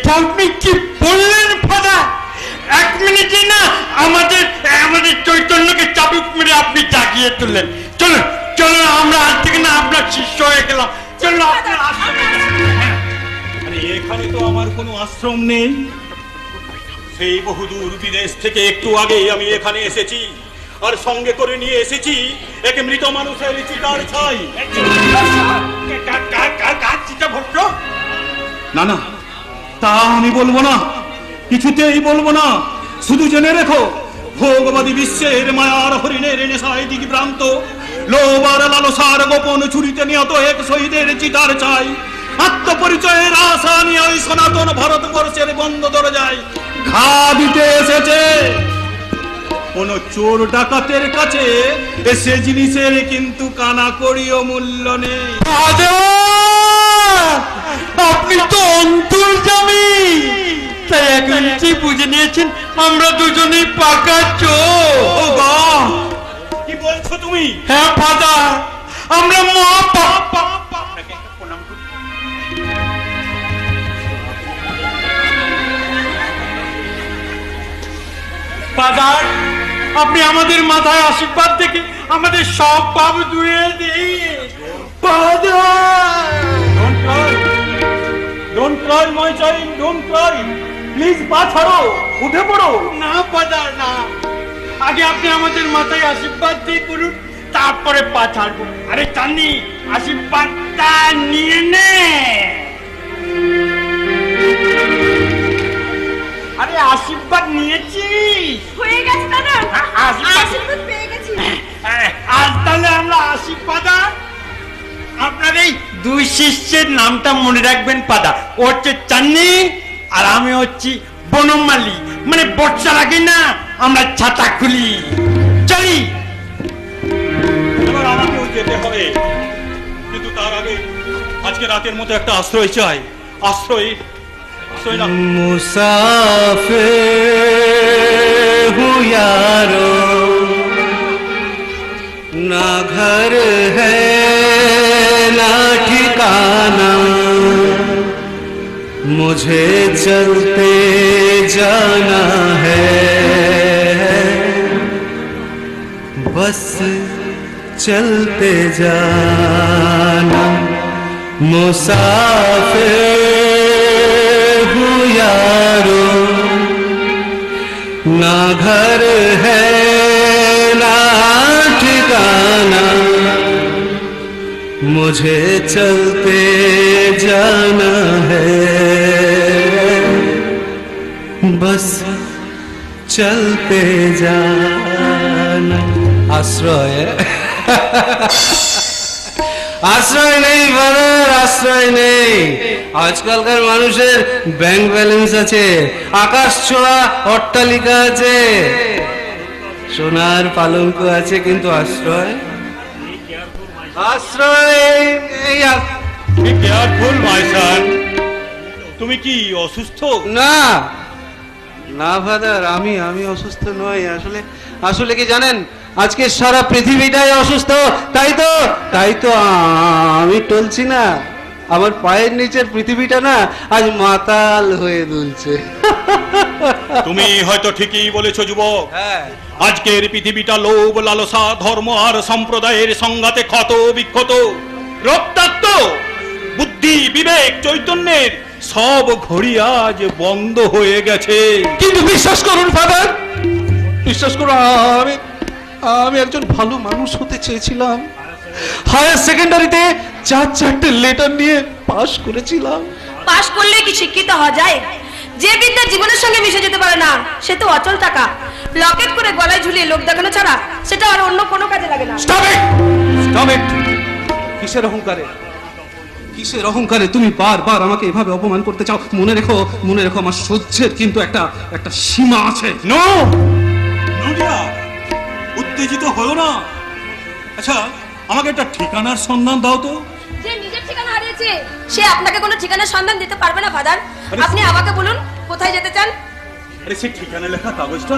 এটা আপনি কি বললেন ফাদার? 1 মিনিটে না আমাদের চৈতন্যকে চাবুক মেরে আপনি জাগিয়ে তুললেন। চলুন চলুন, আমরা আজ থেকে না আপনার শিষ্য হয়ে গেলাম। চলুন আপনার আশ্রমে। আরে এখানে তো আমার কোনো আশ্রম নেই। সেই বহুদূর বিদেশ থেকে একটু আগেই আমি এখানে এসেছি, আর সঙ্গে করে নিয়ে এসেছি এক মৃত মানুষের চিতার ছাই। কার চিতা ভক্ত? না না, তা আমি বলবো না, কিছুতেই বলবো না। শুধু জেনে রেখো, ভোগবাদী বিশ্বের মায়ার হরিণের নেশায় দিগ্ভ্রান্ত, লোভ আর লালসার গোপন চুরিতে নিহত এক শহীদের চিতার চাই। আত্মপরিচয়ের আশা নিয়ে ওই সনাতন ভারতবর্ষের বন্ধ দরজায় ঘা দিতে এসেছে। কোন চোর ডাকাতের কাছে সে জিনিসের কিন্তু কানাকড়িও মূল্য নেই। আপনি তো অন্তর্যামী, তাই এখন কি বুঝে নিয়েছেন আমরা দুজনেই পাকা চোর। কি বলছো তুমি? হ্যাঁ ফাদার, আমরা ফাদার, আপনি আমাদের মাথায় আশীর্বাদ থেকে আমাদের সব পাপ ধুয়ে দিন father. Don't cry, my child, don't cry. Please, পা ছাড়ো, উঠে পড়ো। না ফাদার না, আগে আপনি আমাদের মাথায় আশীর্বাদ দিয়ে করুন, তারপরে পা ছাড়বো। আরে চাঁদনি, আশীর্বাদটা নিয়ে নে। আরে আশীর্বাদ নিয়েছিস? হয়ে গেছে দাদা, আশীর্বাদ আশীর্বাদ পেয়ে গেছি। আজ তাহলে আমরা আসি ফাদার। আপনার এই 2 শিষ্যের নামটা মনে রাখবেন ফাদার। ও হচ্ছে চান্নি আর আমি হচ্ছি বনমালী, মানে বর্ষার আগে না আমরা ছাতা খুলি। চলি। এবার আমাকেও যেতে হবে, কিন্তু তার আগে আজকে রাতের মতো একটা আশ্রয় চাই। আশ্রয় না। मुसाफिर हूँ यारो, ना घर है ना ठिकाना, मुझे चलते जाना है, बस चलते जाना। मुसाफिर हूँ यारो, ना घर है ना ठिकाना, मुझे चलते जाना है, बस चलते जाना। आश्रय আশ্রয় নেই বাবার, আশ্রয় নেই। আজকালকার মানুষের ব্যাংক ব্যালেন্স আছে, আকাশ ছোঁয়া অট্টালিকা আছে, সোনার পালঙ্ক আছে, কিন্তু আশ্রয় এই Be careful, my son. তুমি কি অসুস্থ? না না ফাদার, আমি অসুস্থ নই। আসলে কি জানেন, আজকে সারা পৃথিবীটাই অসুস্থ, তাই তো আমি টলছি না। আমার পায়ের নিচের পৃথিবীটা না আজ মাতাল হয়ে দুলছে। তুমি হয়তো ঠিকই বলেছো যুবক। হ্যাঁ, আজকের পৃথিবীটা লোভ লালসা ধর্ম আর সম্প্রদায়ের সংঘাতে ক্ষত বিক্ষত, রক্তাক্ত। বুদ্ধি বিবেক চৈতন্যের সব ঘড়ি আজ বন্ধ হয়ে গেছে। কিন্তু বিশ্বাস করুন ফাদার, বিশ্বাস করুন, আমি একজন ভালো মানুষ হতে চেয়েছিলাম। হায়ার সেকেন্ডারিতে 4-4টে লেটার নিয়ে পাশ করেছিলাম। পাশ করলে কি শিক্ষিত হওয়া যায়? যে বিদ্যা জীবনের সঙ্গে মিশে যেতে পারে না, সে তো অচল টাকা। লকেট করে গলায় ঝুলিয়ে লোক দেখানো ছাড়া সেটা আর অন্য কোনো কাজে লাগে না। Stop it. কিসের অহংকারে তুমি বারবার আমাকে এভাবে অপমান করতে চাও? মনে রেখো আমার সহ্যের কিন্তু একটা সীমা আছে। নো নদিয়া, উত্তেজিত হও না। আচ্ছা, আমাকে একটা ঠিকানার সন্ধান দাও তো। যে নিজের ঠিকানা হারিয়েছে সে আপনাকে কোনো ঠিকানার সন্ধান দিতে পারবে না ফাদার। আরে আপনি আমাকে বলুন কোথায় যেতে চান। আরে সেই ঠিকানা লেখা কাগজটা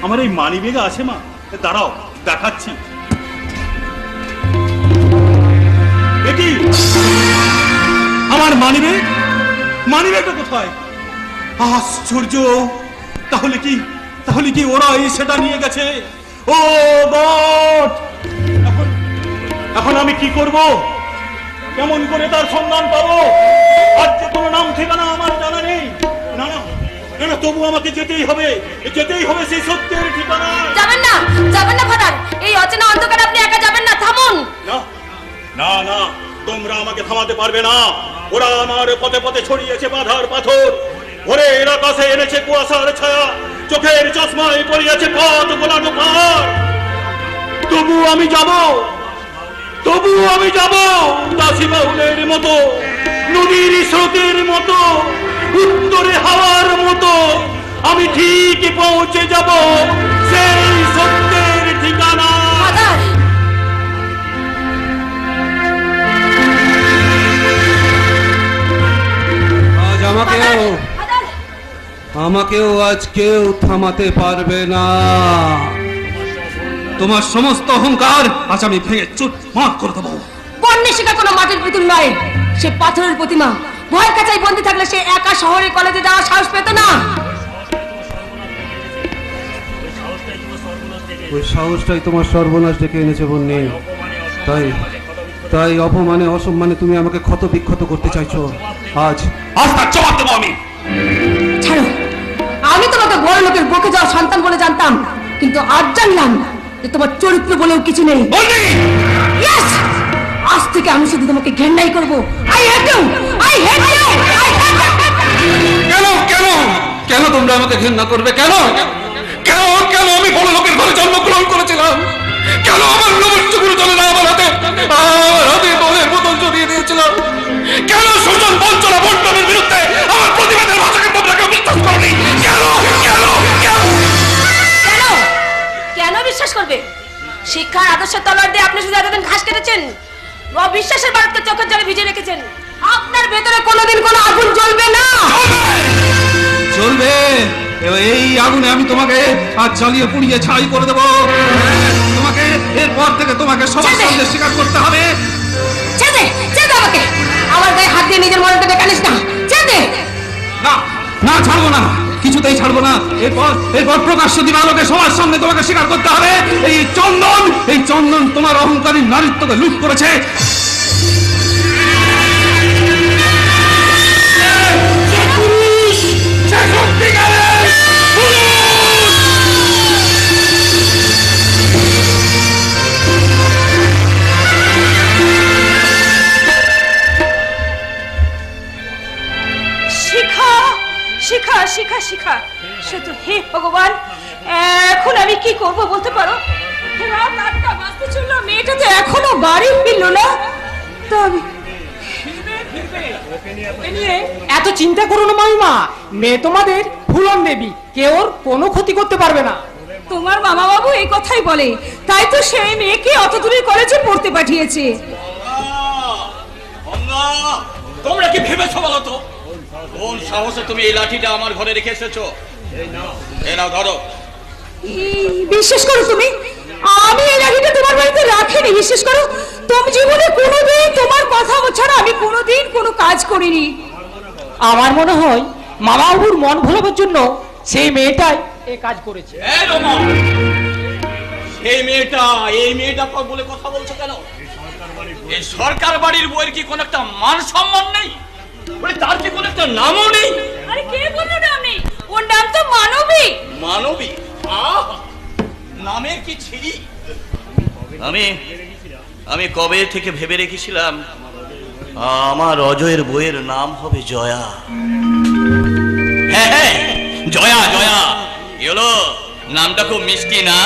আমার এই মানি ব্যাগে আছে মা। দাঁড়াও, দেখাচ্ছি। এটি আমার মানি ব্যাগটা কোথায়? আশ্চর্য! তাহলে কি ওরাই সেটা নিয়ে গেছে? ও গড! এখন আমি কি করব? কেমন করে তার সন্ধান পাবো? আজ যে কোনো নাম ঠিকানা আমার জানা নেই। না না না, তবু আমাকে যেতেই হবে সেই সত্যের ঠিকানা। যাবেন না ফাদার, এই অচেনা অন্ধকারে আপনি একা যাবেন না, থামুন। না না না, তোমরা আমাকে থামাতে পারবে না। ওরা আমার পথে পথে ছড়িয়েছে বাধার পাথর, ভোরের আকাশে এনেছে কুয়াশার ছায়া, চোখের চশমায় পড়িয়েছে পথ গোলানো পাহাড়। তবু আমি যাব দাসী বাউলের মতো, নদীর স্রোতের মতো, উত্তরে হাওয়ার মতো। আমি ঠিক পৌঁছে যাব সেই সত্যের ঠিকানা। ফাদার, আজ আমাকেও আজ কেউ থামাতে পারবে না। তোমার সমস্ত অহংকার আজ আমি ভেঙে চুরমার করে দেবো। বন্যশিকা কোনো মাটির পুতুল নয়, সে পাথরের প্রতিমা। ভয়ের কাছেই বন্দী থাকলে সে একা শহরে কলেজে যাওয়ার সাহস পেত না। ওই সাহসটাই তোমার সর্বনাশ ডেকে এনেছে বন্যে। তাই অপমানে অসম্মানে তুমি আমাকে ক্ষত বিক্ষত করতে চাইছো। আজ তার জবাব দেবো আমি। ছাড়ো, আমি তোমাকে বড় লোকের বকে যাওয়া সন্তান বলে জানতাম, কিন্তু আজ জানলাম যে তোমার চরিত্র বলেও কিছু নেই। Yes! আজ থেকে আমি শুধু তোমাকে ঘেন্নাই করবো। I hate you! I hate you! I hate you! কেন তোমরা আমাকে ঘৃণা করবে? কেন আমি বড় লোকের ঘরে জন্মগ্রহণ করেছিলাম? কেন আমার লোমচ্ছগুলো চলে না আমার হাতে বলের বোতল জড়িয়ে দিয়েছিলাম? কেন সুজন বঞ্চনা বন্টনের বিরুদ্ধে আমার প্রতিবাদের ভাষাকে তোমরা কেউ বিশ্বাস করনি? কেন বিশ্বাস করবে? শিক্ষার আদর্শের তলোয়ার দিয়ে আপনি শুধু এতদিন ঘাস কেটেছেন, অবিশ্বাসের বারুদকে চোখের জলে ভিজে রেখেছেন। আপনার ভেতরে কোনোদিন কোনো আগুন জ্বলবে না। চলবে। এই আগুনে আমি তোমাকে আজ জ্বালিয়ে পুড়িয়ে ছাই করে দেবো। এরপর থেকে তোমাকে সবার সামনে স্বীকার করতে হবে। ছেড়ে আমাকে, আমার গায়ে হাত দিয়ে নিজের মনে দেবে কানিস না। ছেড়ে না, ছাড়বো না, কিছুতেই ছাড়বো না। এরপর প্রকাশ্য দিবালোকে সবার সামনে তোমাকে স্বীকার করতে হবে এই চন্দন তোমার অহংকারী নারীত্বকে লুট করেছে। শিখা শুধু হে ভগবান, এখন আমি কি করব বলতে পারো? রাত 8টা বাজতে চলল, মেয়েটা তো এখনো বাড়ি ফিরলো না। তো আমি এত চিন্তা করো না মামিমা, মেয়ে তোমাদের ফুলন দেবী, কেউ ওর কোনো ক্ষতি করতে পারবে না। তোমার মামা বাবু এই কথাই বলে, তাই তো সেই মেয়েকে অত দূরের কলেজে পড়তে পাঠিয়েছে। তোমরা কি ভেবেছো বলো তো? কোন সাহসে তুমি এই লাঠিটা আমার ঘরে রেখে এসেছো? এই নাও ধরো। বিশ্বাস করো তুমি, আমি এই লাঠিটা তোমার বাড়িতে রাখিনি। বিশ্বাস করো, তুমি জীবনে কোনোদিন তোমার কথা ছাড়া আমি কোনোদিন কোনো কাজ করিনি। আমার মনে হয় মামা বাবুর মন ভোলাবার জন্য সেই মেয়েটাই এই কাজ করেছে। এই মেয়েটা বলে কথা বলছো কেন? এই সরকার বাড়ির বইয়ের কি কোন একটা মান সম্মান নেই? তার কি কোন একটা নামও নেই? আরে কে বললো নাম নেই? ওর নাম তো মানবী। মানবী? নামের কি ছিরি? আমি কবে থেকে ভেবে রেখেছিলাম আমার অজয়ের বইয়ের নাম হবে জয়া। হ্যাঁ, জয়া। এলো নামটা খুব মিষ্টি না?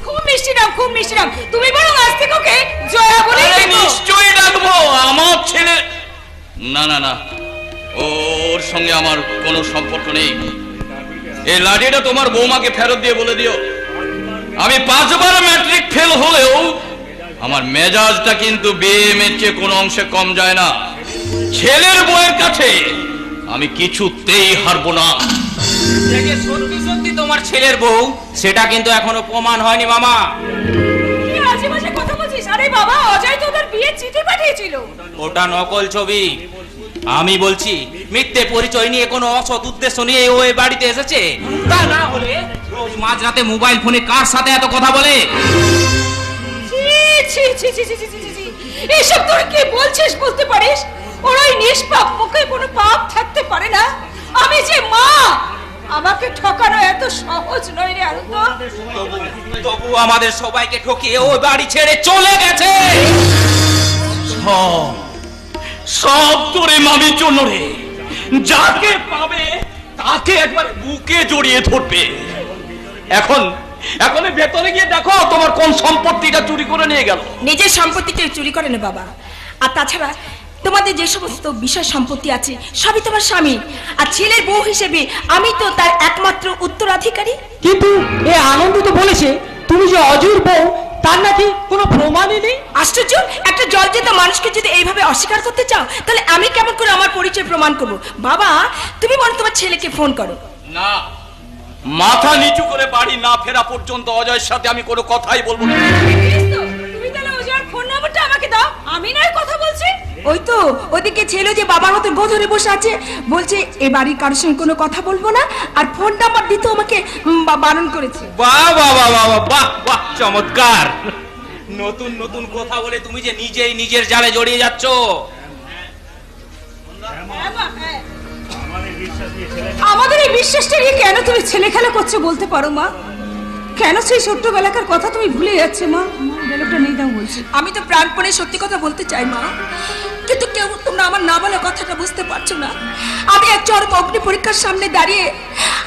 খুব মিষ্টি নাম। তুমি বরং আজ থেকে ওকে জয়া বলে ডাকো। নিশ্চয়ই ডাকবো। আমার ছেলে না, ওর সঙ্গে আমার কোনো সম্পর্ক নেই। এই লাঠিটা তোমার বৌমাকে ফেরত দিয়ে বলে দিও, আমি 5 বার ম্যাট্রিক ফেল হলেও আমার মেজাজটা কিন্তু বিএমের চেয়ে কোনো অংশে কম যায় না। ছেলের বউয়ের কাছে আমি কিছুতেই হারবো না। সত্যি তোমার ছেলের বউ, সেটা কিন্তু এখনো প্রমাণ হয়নি মামা। কি আজে-বাজে কথা বলছিস? আরে বাবা, অজয় তো ওদের বিয়ের চিঠি পাঠিয়েছিল। ওটা নকল ছবি। আমি বলছি মিথ্যে পরিচয় নিয়ে কোনো অসৎ উদ্দেশ্য নিয়ে ও এ বাড়িতে এসেছে। তা না হলে রোজ মাঝরাতে মোবাইল ফোনে কার সাথে এত কথা বলে? ছি, ছি, ছি, ছি, ছি, ছি, ছি, ছি। এসব তোর কি বলছিস বলতে পারিস? ওর ওই নিষ্পাপ মুখে কোনো পাপ থাকতে পারে না। আমি যে মা, আমাকে ঠকানো এত সহজ নয় রে আনন্দ। তবু আমাদের সবাইকে ঠকিয়ে ও বাড়ি ছেড়ে চলে গেছে। সব তোরে মামির জন্য রে। যাকে পাবে তাকে একবার বুকে জড়িয়ে ধরবে। এখন ভেতরে গিয়ে দেখো তোমার কোন সম্পত্তিটা চুরি করে নিয়ে গেল। নিজের সম্পত্তি কেউ চুরি করে না বাবা। আর তাছাড়া তোমাদের যে সমস্ত বিষয় সম্পত্তি আছে সবই তোমার স্বামী, আর ছেলের বউ হিসেবে আমি তো তার একমাত্র উত্তরাধিকারী। কিন্তু এ আনন্দ তো বলেছে তুমি যে অজুর বউ, তার নাকি কোনো প্রমাণই নেই। আশ্চর্য, একটা জলজেত মানুষকে যদি এইভাবে অস্বীকার করতে চাও তাহলে আমি কেমন করে আমার পরিচয় প্রমাণ করব? বাবা, তুমি বরং তোমার ছেলেকে ফোন করো। না, মাথা নিচু করে বাড়ি না ফেরা পর্যন্ত অজয়ের সাথে আমি কোনো কথাই বলবো না। তুমি তাহলে ওজার ফোন নাম্বারটা আমাকে দাও, আমি নয় কথা বলছি। ওই তো ওদিকে ছেলে যে বাবার মতো গো ধরে বসে আছে, বলছে এ বাড়ির কারোর সঙ্গে কোনো কথা বলবো না, আর ফোন নাম্বার দিতে আমাকে বারণ করেছে। বাহ বাহ বাহ বাহ বাহ বাহ, চমৎকার। নতুন নতুন কথা বলে তুমি যে নিজেই নিজের জালে জড়িয়ে যাচ্ছ। আমাদের এই বিশ্বাসটা নিয়ে কেন তুমি ছেলে খেলা করছো বলতে পারো মা? কেন সেই ছোট্টবেলাকার কথা তুমি ভুলে যাচ্ছে মা? বেলকটা নেই দাও বলছি। আমি তো প্রাণপণে সত্যি কথা বলতে চাই মা, কিন্তু কেউ তোমরা আমার না বলা কথাটা বুঝতে পারছো না। আমি এক চরম অগ্নি পরীক্ষার সামনে দাঁড়িয়ে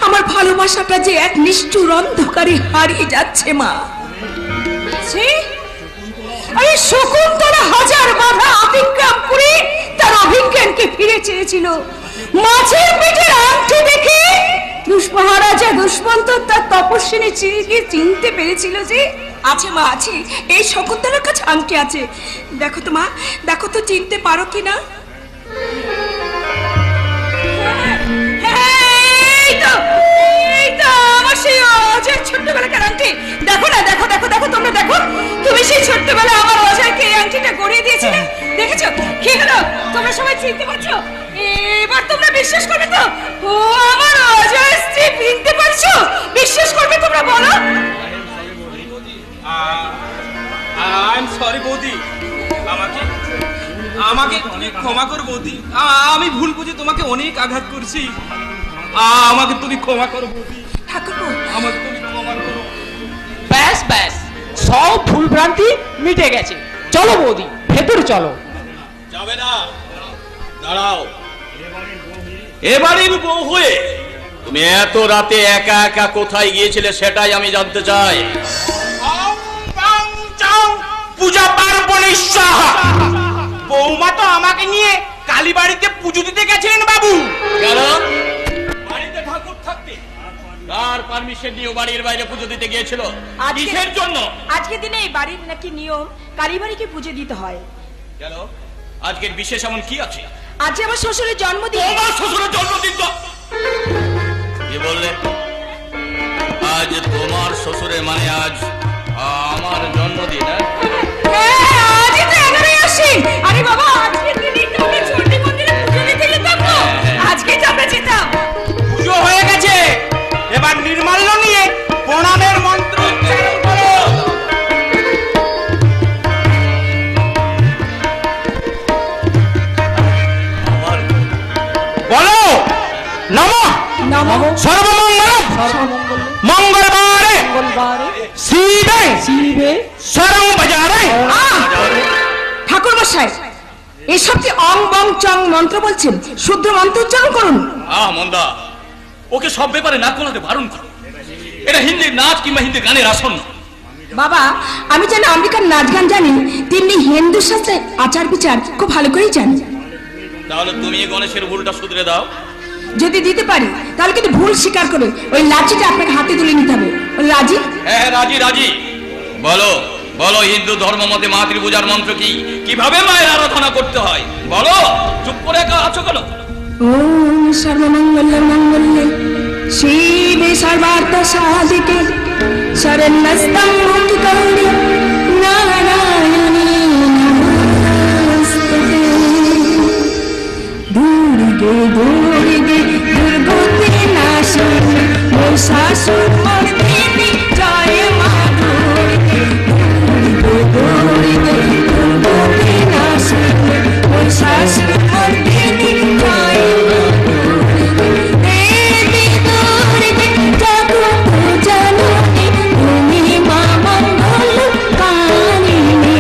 আমার ভালোবাসাটা যে এক নিষ্ঠুর অন্ধকারে হারিয়ে যাচ্ছে মা। আরে শকুন্তলা হাজার বাধা অতিক্রম করে তার অভিজ্ঞানকে ফিরে চেয়েছিল। মাছের পেটের আংটি দেখে মহারাজা দুষ্মন্ত তার তপস্বিনী চিড়িকে চিনতে পেরেছিল যে আছে মা আছে, এই শকুন্তলার কাছে আংটি আছে। দেখো তো মা, দেখো তো চিনতে পারো কিনা। এই তো আমার সেই অজয় ছোট্টবেলাকার আংটি। দেখো না, দেখো দেখো দেখো, তোমরা দেখো, তুমি সেই ছোট্টবেলায় আমার অজয়কে এই আংটিটা গড়িয়ে দিয়েছিলে। দেখেছো কি হলো? তোমরা সবাই চিনতে পারছো? এবার তোমরা বিশ্বাস করবে তো ও আমার অজয় স্ত্রী? চিনতে পারছো? বিশ্বাস করবে তোমরা বলো? আই এম সরি বৌদি, আমাকে তুমি ক্ষমা করো বৌদি। আমি ভুল বুঝে তোমাকে অনেক আঘাত করছি। আমাকে তুমি ক্ষমা করো বৌদি, ঠাকুরপো। আমাকে তুমি ক্ষমা করো। ব্যাস ব্যাস, সব ভুল ভ্রান্তি মিটে গেছে। চলো বৌদি, ভেতরে চলো। যাবে না, দাঁড়াও। এবারের বউ হয়ে তুমি এত রাতে একা একা কোথায় গিয়েছিলে সেটাই আমি জানতে চাই। পূজা পার্বণের সাহা বৌমা তো আমাকে নিয়ে কালীবাড়িতে পুজো দিতে গেছিলেন বাবু। কেন? বাড়িতে ঠাকুর থাকতে কার পারমিশন নিয়ে বাড়ির বাইরে পুজো দিতে গিয়েছিল? কিসের জন্য? আজকের দিনে এই বাড়ির নাকি নিয়ম কালীবাড়িকে পুজো দিতে হয়। কেন? আজকের বিশেষ এমন কি আছে? আজ আমার শ্বশুরের জন্মদিন। তোমার শ্বশুরের জন্মদিন তো? কি বললে? আজ তোমার শ্বশুরের মানে আজ আমার জন্মদিন? আজই তো 11ই আশ্বিন। আরে বাবা, আজকের দিনেই তো আমরা চণ্ডী মন্দিরে পুজো দিতে যেতাম তো। আজকেই তো আমরা যেতাম। পুজো হয়ে গেছে, এবার নির্মাল্য নিয়ে প্রণামের মন্ত্র উচ্চারণ করো। বলো নমঃ নমঃ সর্বমঙ্গলম মঙ্গলবারে শিবে শিবে সরং বাজারে। ঠাকুর মশাই, এসব কি অং বং চং মন্ত্র বলছেন? শুদ্ধ মন্ত্র উচ্চারণ করুন। মন্দা, ওকে সব ব্যাপারে নাক গলাতে বারণ করো। এটা হিন্দি নাচ কিংবা হিন্দি গানের আসন্ন। বাবা, আমি যেন আমেরিকার নাচ গান জানি, তেমনি হিন্দু শাস্ত্রে আচার বিচার খুব ভালো করেই জানি। তাহলে তুমি গণেশের ভুলটা শুধরে দাও। যদি দিতে পারি তাহলে কিন্তু ভুল স্বীকার করে ওই লাঠিটা আপনাকে হাতে তুলে নিতে হবে। রাজি? হ্যাঁ রাজি রাজি। বলো বলো, হিন্দু ধর্ম মতে মা ত্রিভুজার মন্ত্র কি? কিভাবে মায়ের আরাধনা করতে হয় বলো। চুপ করে আছো কেন? ওম সর্বমঙ্গল মঙ্গলে শিবে সর্বার্থ সাধিকে শরণ্যস্তুং মুক্তি গৌরী নারায়ণী নমস্তুতে। দৌড়িবে দুর্গতি নাশিনী মহিষাসুর মর্দিনী জয় মা দৌড়িবে দৌড়িবে দুর্গতি নাশিনী মহিষাসুর মর্দিনী জয় মা দৌড়িবে দেবী দৌড়িবে জগৎ জননী তুমি মা মঙ্গল কারিণী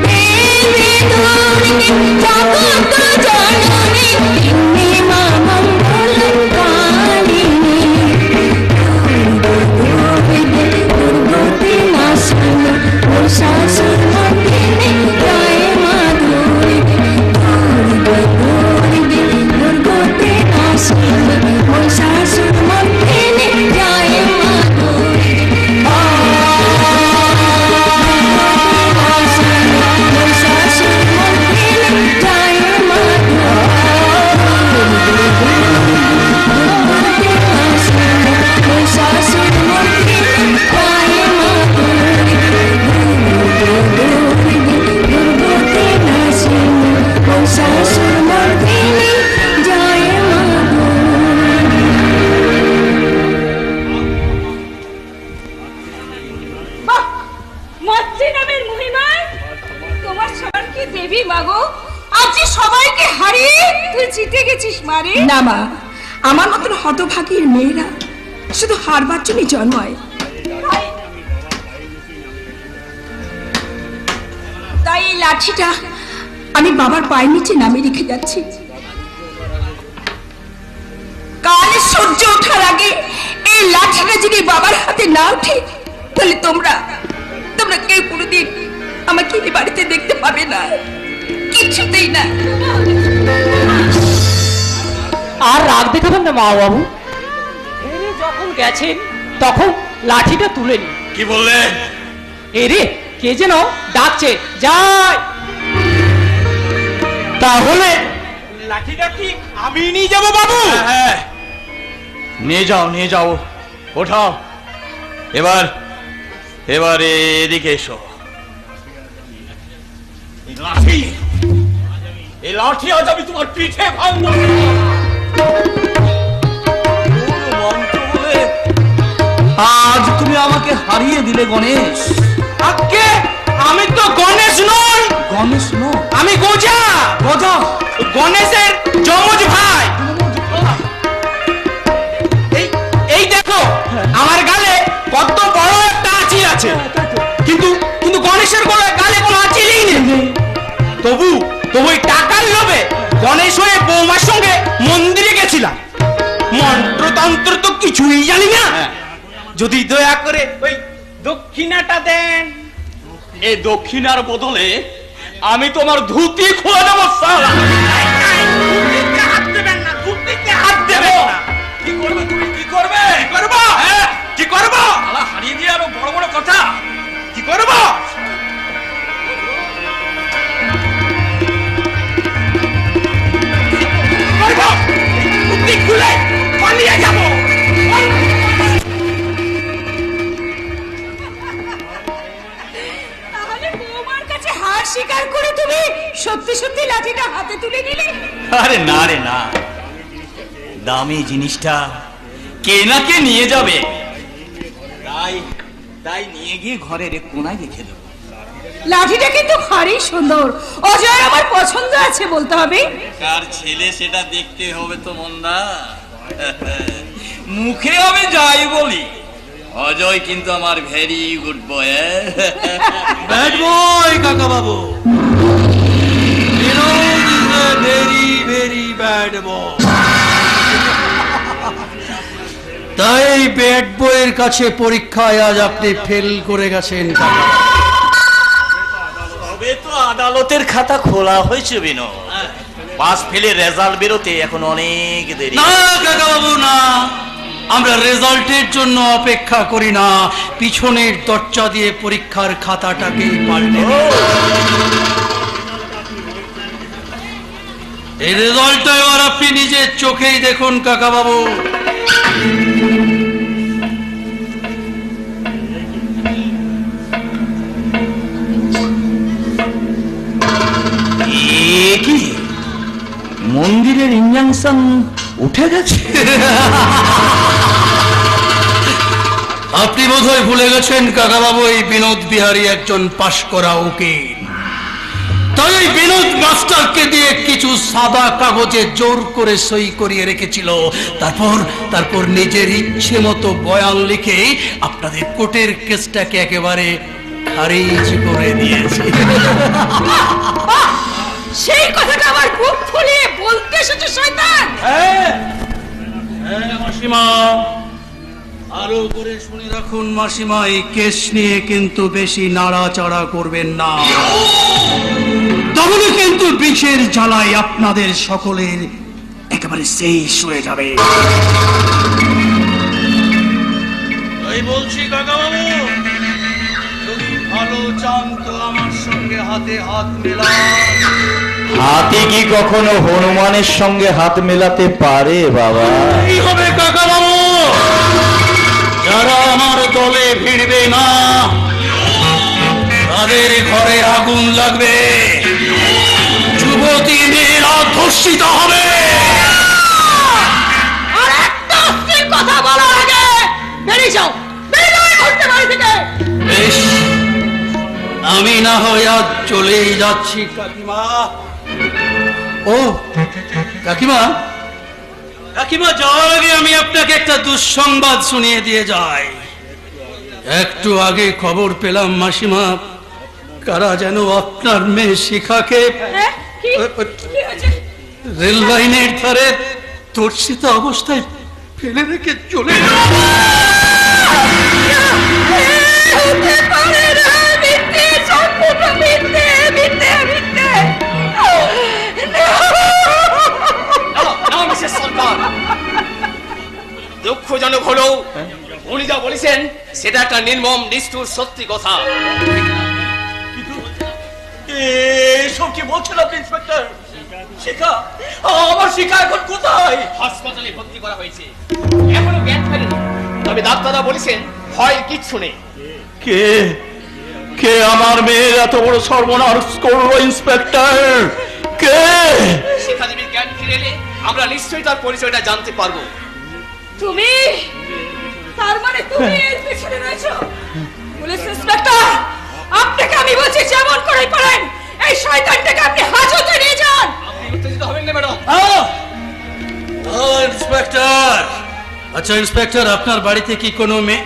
দেবী দৌড়িবে জগৎ জননী তুমি মা মঙ্গল কারিণী দৌড়িবে দুর্গতি নাশিনী মহিষাসুর মর্দিনী জয় মা দৌড়িবে দৌড়িবে দুর্গতি নাশিনী মহিষাসুর মর্দিনী জয় মা দৌড়িবে মহিষাসুর মর্দিনী জয় মা মহিষাসুর মর্দিনী জয় মা দুর্গতি নাশিনী মহিষাসুর মর্দিনী জয় মা বাহ! মাতৃ নামের মহিমায় তোমার সবার কি দেবী মাগো, আজ যে সবাইকে হারিয়ে তুই জিতে গেছিস মারে। না মা, আমার মতন হতভাগীর মেয়েরা শুধু হারবার জন্যই জন্মায়। তাই এই লাঠিটা আমি বাবার পায়ের নিচে নামিয়ে রেখে যাচ্ছি। কাল সূর্য ওঠার আগে এই লাঠিটা যদি বাবার হাতে না ওঠে, তাহলে তোমরা কেউ কোনোদিন আমাকে এই বাড়িতে দেখতে পাবে না, কিছুতেই না। আর রাগ দেখাবেন না মা বাবু, হেরে যখন গেছেন তখন লাঠিটা তুলে নি। কি বললে? এরে কে যেন ডাকছে, যাই। তাহলে লাঠিটা কি আমি নিয়ে যাবো বাবু? হ্যাঁ, নিয়ে যাও, ওঠাও। এবার এদিকে এসো। এই লাঠি আজ আমি তোমার পিঠে ভাঙবো। আজ তুমি আমাকে হারিয়ে দিলে গণেশ। আজকে আমি তো গণেশ নই, গণেশ নো, আমি গোজা। গজা। গণেশের যমজ ভাই। এই দেখো আমার গালে কত বড় একটা আঁচিল আছে, কিন্তু গণেশের গালে কোনো আঁচিলই নেই। তবু ওই টাকার লোভে গণেশ হয়ে বৌমার সঙ্গে মন্দিরে গেছিলাম। মন্ত্রতন্ত্র তো কিছুই জানি না, যদি দয়া করে ওই দক্ষিণাটা দেন। এই দক্ষিণার বদলে আমি তোমার ধুতি খুলে দেবো সালা। ধুতিতে হাত দেবেন না, ধুতিতে হাত দেবেন না। কি করবে তুমি? কি করবে? করবো? হ্যাঁ, কি করবো? শালা হারিয়ে দিয়ে আরো বড় বড় কথা। কি করবো? করবো? ধুতি খুলে পালিয়ে যাবো। তাহলে বৌমার কাছে হার স্বীকার করে তুমি সত্যি সত্যি লাঠিটা হাতে তুলে নিলে। আরে না রে না, দামি জিনিসটা কে না কে নিয়ে যাবে, তাই নিয়ে গিয়ে ঘরের এক কোনায় রেখে দেবো। লাঠিটা কিন্তু ভারী সুন্দর, অজয় আমার পছন্দ আছে বলতে হবে। কার ছেলে সেটা দেখতে হবে তো মন্দা। মুখে হবে যাই বলি, অজয় কিন্তু আমার very good boy. Bad boy কাকা বাবু, ভেরি ভেরি ব্যাড বয়। তাই ব্যাড বয়ের কাছে পরীক্ষায় আজ আপনি ফেল করে গেছেন কাকা। তবে তো আদালতের খাতা খোলা হয়েছে বিনো, পাস ফেলে রেজাল্ট বেরোতে এখন অনেক দেরি। না কাকা বাবু না, আমরা রেজাল্টের জন্য অপেক্ষা করি না, পিছনের দরজা দিয়ে পরীক্ষার খাতাটাকে পাল্টে দিই। এই রেজাল্টটা এবার আপনি নিজের চোখেই দেখুন কাকা বাবু। মন্দিরের ইঞ্জাংশন উঠে গেছে? আপনি বোধহয় ভুলে গেছেন কাকাবাবু, এই বিনোদ বিহারী একজন পাশ করা উকিল। তাই এই বিনোদ মাস্টারকে দিয়ে কিছু সাদা কাগজে জোর করে সই করিয়ে রেখেছিল। তারপর নিজের ইচ্ছে মতো বয়ান লিখে আপনাদের কোর্টের কেসটাকে একেবারে খারিজ করে দিয়েছে। সেই কথাটা আমার বুক ফুলিয়ে বলতে এসেছে শয়তান। মাসিমা, আরো করে শুনে রাখুন মাসিমা, এই কেস নিয়ে কিন্তু বেশি নাড়াচাড়া করবেন না, তাহলে কিন্তু বিষের জ্বালায় আপনাদের সকলের একেবারে শেষ হয়ে যাবে। তাই বলছি কাকাবাবু, যদি ভালো চান তো আমার সঙ্গে হাতে হাত মেলান। হাতি কি কখনো হনুমানের সঙ্গে হাত মেলাতে পারে বাবা? কি হবে কাকাবাবু, যারা আমার দলে ভিড়বে না তাদের ঘরে আগুন লাগবে, যুবতী মেয়েরা ধর্ষিত হবে। আর একটা অশ্লীল কথা বলার আগে বেরিয়ে যাও, বেরিয়ে যাও এই মুহূর্তে বাড়ি থেকে। বেশ, আমি না হয় আজ চলেই যাচ্ছি কাকিমা। ও কাকিমা, কাকিমা যাওয়ার আগে আমি আপনাকে একটা দুঃসংবাদ শুনিয়ে দিয়ে যাই। একটু আগে খবর পেলাম মাসিমা, কারা যেন আপনার মেয়ে শিখাকে হ্যাঁ? কি হয়েছে? রেল লাইনের ধারে ধর্ষিত অবস্থায় ফেলে রেখে চলে গেল। হতে পারে না, মিথ্যে, সম্পূর্ণ মিথ্যে, মিথ্যে, মিথ্যে। না মিসেস সরকার, দুঃখজনক হলেও উনি যা বলেছেন সেটা একটা নির্মম নিষ্ঠুর সত্যি কথা। এসব কি বলছেন আপনি ইন্সপেক্টর? শিখা, আমার শিখা এখন কোথায়? হাসপাতালে ভর্তি করা হয়েছে, এখনো জ্ঞান ফেরেনি, তবে ডাক্তাররা বলেছেন ভয়ের কিচ্ছু নেই। কে কে আমার মেয়ের এত বড় সর্বনাশ করলো ইন্সপেক্টর? কে? শিখা দেবীর জ্ঞান ফিরে এলে আমরা নিশ্চয়ই তার পরিচয়টা জানতে পারবো। তুমি, তার মানে তুমি এর পিছনে রয়েছো? পুলিশ ইন্সপেক্টর, আপনাকে আমি বলছি যেমন করে পারেন এই শয়তানটাকে আপনি হাজতে নিয়ে যান। আপনি উত্তেজিত হবেন না ম্যাডাম। ইন্সপেক্টর, আচ্ছা ইন্সপেক্টর, আপনার বাড়িতে কি কোনো মেয়ে?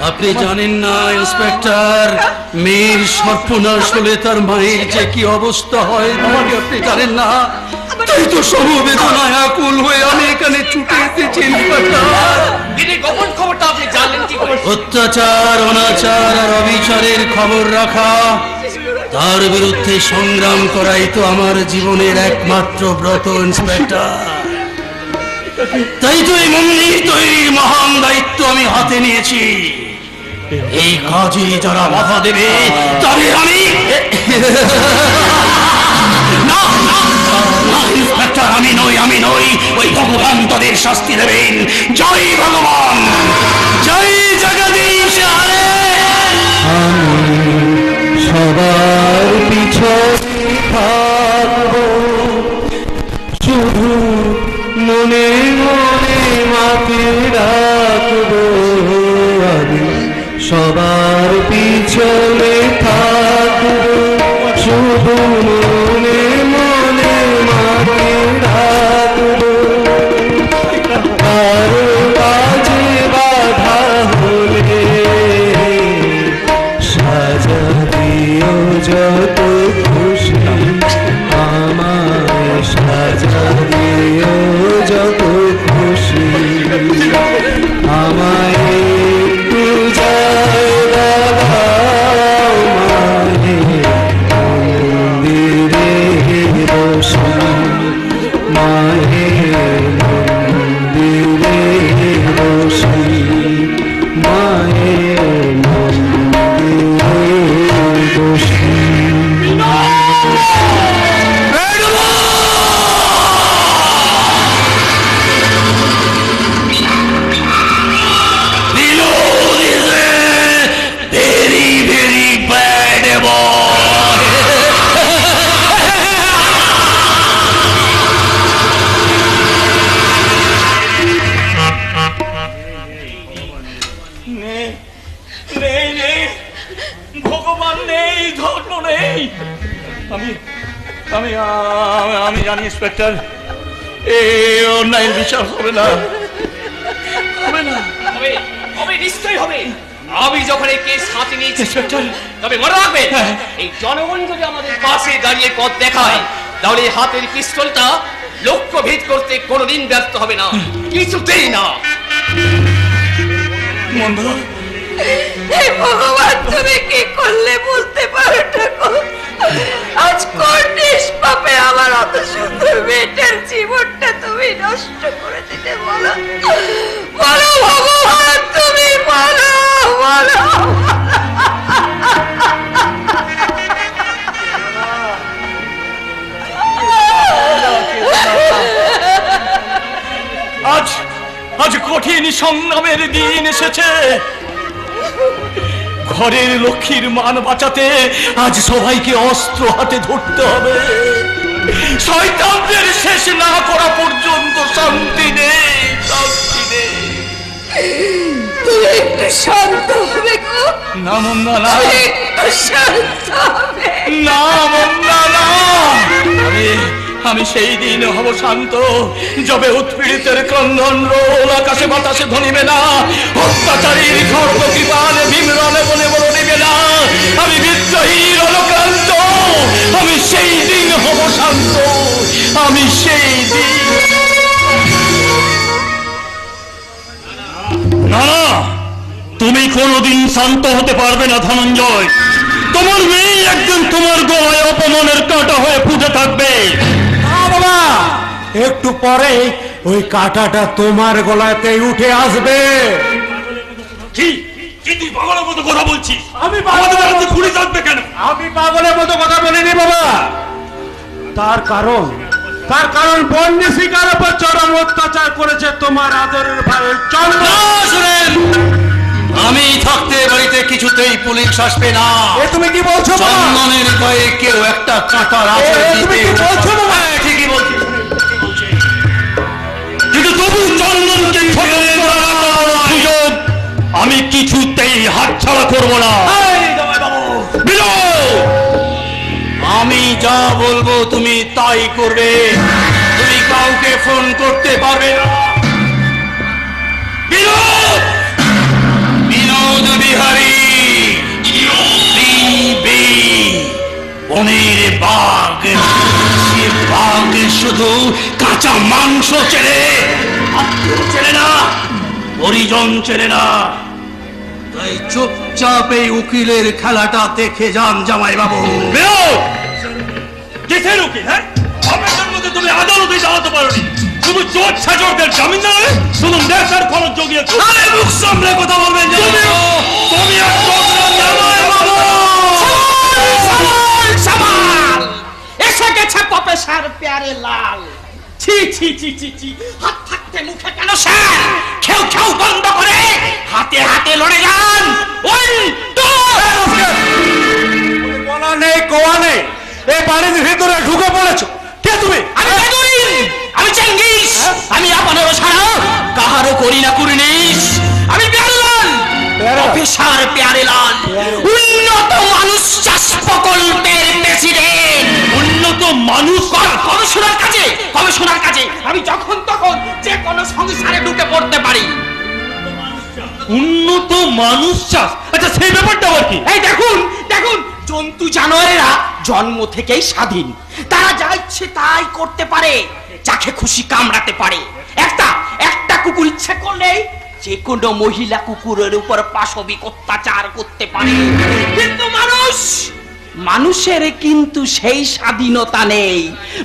আপনি জানেন না ইন্সপেক্টর, মেয়ের সর্বনাশ হলে তার মায়ের যে কি অবস্থা হয় আপনি জানেন না? তাই তো সমবেদনায় আকুল হয়ে আমি এখানে ছুটে এসেছি ইন্সপেক্টর। দিদি, গোপন খবরটা আপনি জানলেন কি করে? অত্যাচার, অনাচার আর অবিচারের খবর রাখা, তার বিরুদ্ধে সংগ্রাম করাই তো আমার জীবনের একমাত্র ব্রত ইন্সপেক্টর। তাই তো এই মন্দির তৈরির মহান দায়িত্ব আমি হাতে নিয়েছি। এই কাজে যারা বাধা দেবে তাদের আমি না, না, না, ইন্সপেক্টর, আমি নই, ওই ভগবান তাদের শাস্তি দেবেন। জয় ভগবান, জয় জগদীশ হরে। সবার পিছনে থাকবো, শুধু মনে মনে মাকে রাখবো। আমি সবার পিছনে থাকবো, শুধু মনে মনে মাকে রাখবো। কারো কাজে বাধা হলে সাজা দিও যত খুশি, আমায় সাজা দিও যত খুশি। আমায় একটু জায়গা দাও মন্দিরে বসি, মায়ের মন্দিরে বসি, মায়ের মন্দিরে বসি। Very, very bad boy. জানি ইন্সপেক্টর, এ অন্যায়ের বিচার হবে না, হবে না। হবে, হবে, নিশ্চয়ই হবে। আমি যখন এই কেস হাতে নিয়েছি, তবে মনে রাখবে, এই জনগণ যদি আমাদের পাশে দাঁড়িয়ে পথ দেখায়, তাহলে এই হাতের পিস্তলটা লক্ষ্য ভেদ করতে কোনোদিন ব্যর্থ হবে না, কিছুতেই না। হে ভগবান, তুমি কি করলে বলতে পারো ঠাকুর? আজ কোন নিষ্পাপে আমার অত সুন্দর মেয়েটার জীবনটা তুমি নষ্ট করে দিতে বলো? বলো ভগবান, তুমি বলো, বলো। আজ আজ কঠিন সংগ্রামের দিন এসেছে। ঘরের লক্ষ্মীর মান বাঁচাতে আজ সবাইকে অস্ত্র হাতে ধরতে হবে। শয়তানদের শেষ না করা পর্যন্ত শান্তি নেই, শান্তি নেই। তুমি একটু শান্ত হবে গো। না মন্দা না, একটু শান্ত হবে। না মন্দা না। আমি সেই দিন হব শান্ত, যবে উৎপীড়িতের ক্রন্দন রোল আকাশে বাতাসে ধ্বনিবে না, অত্যাচারীর খড়গ কৃপাল ভীমরণে বলে বলে নিবে না। আমি বিদ্রোহীর অনুক্রান্ত, আমি সেই দিন হব শান্ত, আমি সেই দিন। না, তুমি কোনোদিন শান্ত হতে পারবে না ধনঞ্জয়। তোমার মেয়ে একদিন তোমার গলায় অপমানের কাঁটা হয়ে ফুটে থাকবে। বাবা, একটু পরে ওই কাঁটাটা তোমার গলাতে উঠে আসবে। কি কি তুই পাগলের মতো কথা বলছিস? আমি আমাদের বাড়িতে খুঁড়ে থাকবে কেন? আমি পাগলের মতো কথা বলিনি বাবা। তার কারণ বন্যী শিকার উপর চরম অত্যাচার করেছে তোমার আদরের ভাই চন্দ্র। শুনেন, আমি থাকতে বাড়িতে কিছুতেই পুলিশ আসবে না। এ তুমি কি বলছো বাবা? চন্দনের গায়ে কেউ একটা কাঁটার আঁচড় তুমি কি বলছো বাবা? হ্যাঁ, ঠিকই বলছি। কিন্তু তবু চন্দনকে সুযোগ আমি কিছুতেই হাতছাড়া করব না। আমি যা বলবো তুমি তাই করবে। তুমি কাউকে ফোন করতে পারবে না। বিনোদ বিহারী বনের বাঘ, সে বাঘ শুধু কাঁচা মাংস চেনে, চেনে না, পরিজন চেনে না। তাই চুপচাপ এই উকিলের খেলাটা দেখে যান জামাই বাবু। কিসের উকিল? হ্যাঁ, আপনার মধ্যে তুমি আদালতে চালাতে পারোনি, শুধু জোর ছাজরদের জামিন না হলে শুধু নেশার খরচ জগিয়েছ। মুখ সামলে কথা বলবেন। তুমি একদম জামাই বাবু। এসে গেছে প্রফেসর প্যারে লাল। ছি ছি ছি ছি ছি, হাত থাকতে মুখে কেন স্যার? খেউ খেউ বন্ধ করে হাতে হাতে লড়ে যান। বলা নেই কোয়া নেই, এই বাড়ির ভিতরে ঢুকে পড়েছো। কে তুমি? আমি বেদুইন, আমি চেঙ্গিস, আমি আপনারও ছাড়া কাহারও করি না কুর্নিশ। আমি প্যারেলাল, প্রফেসর প্যারেলাল, উন্নত মানুষ চাষ প্রকল্পের প্রেসিডেন্ট। উন্নত মানুষ গবেষণার কাজে আমি যখন তখন যে কোনো সংসারে ঢুকে পড়তে পারি। উন্নত মানুষ চাষ, আচ্ছা সেই ব্যাপারটা আবার কি? এই দেখুন দেখুন, জন্তু জানোয়ারেরা জন্ম থেকেই স্বাধীন। তারা যা ইচ্ছে তাই করতে পারে, যাকে খুশি কামড়াতে পারে। একটা কুকুর ইচ্ছে করলেই যে কোনো মহিলা কুকুরের উপর পাশবিক অত্যাচার করতে পারে। কিন্তু মানুষের কিন্তু সেই স্বাধীনতা নেই।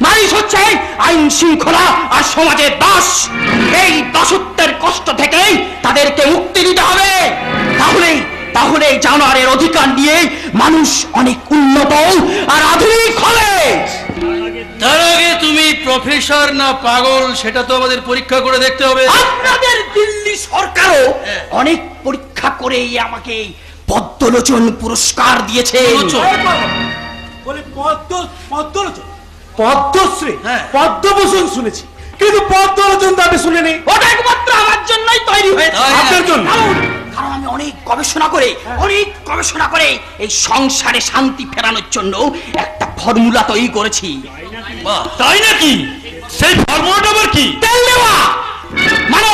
মানুষ হচ্ছে আইন শৃঙ্খলা আর সমাজের দাস। এই দাসত্বের কষ্ট থেকে তাদেরকে মুক্তি দিতে হবে। তাহলে জানোয়ারের অধিকার নিয়ে মানুষ অনেক উন্নত আর আধুনিক হবে। তার আগে তুমি প্রফেসর না পাগল সেটা তো আমাদের পরীক্ষা করে দেখতে হবে। আপনাদের দিল্লি সরকারও অনেক পরীক্ষা করেই আমাকে পদ্মলোচন পুরস্কার দিয়েছে। বলে পদ্মশ্রী, পদ্মভূষণ শুনেছি, কিন্তু পদ্মলোচন তো আমি শুনিনি। ওটা একমাত্র আমার জন্যই তৈরি হয়েছে। আপনার জন্য? কারণ আমি অনেক গবেষণা করে এই সংসারে শান্তি ফেরানোর জন্য একটা ফর্মুলা তৈরি করেছি। তাই নাকি? সেই ফর্মুলাটা আবার কি? তেল দেওয়া মানে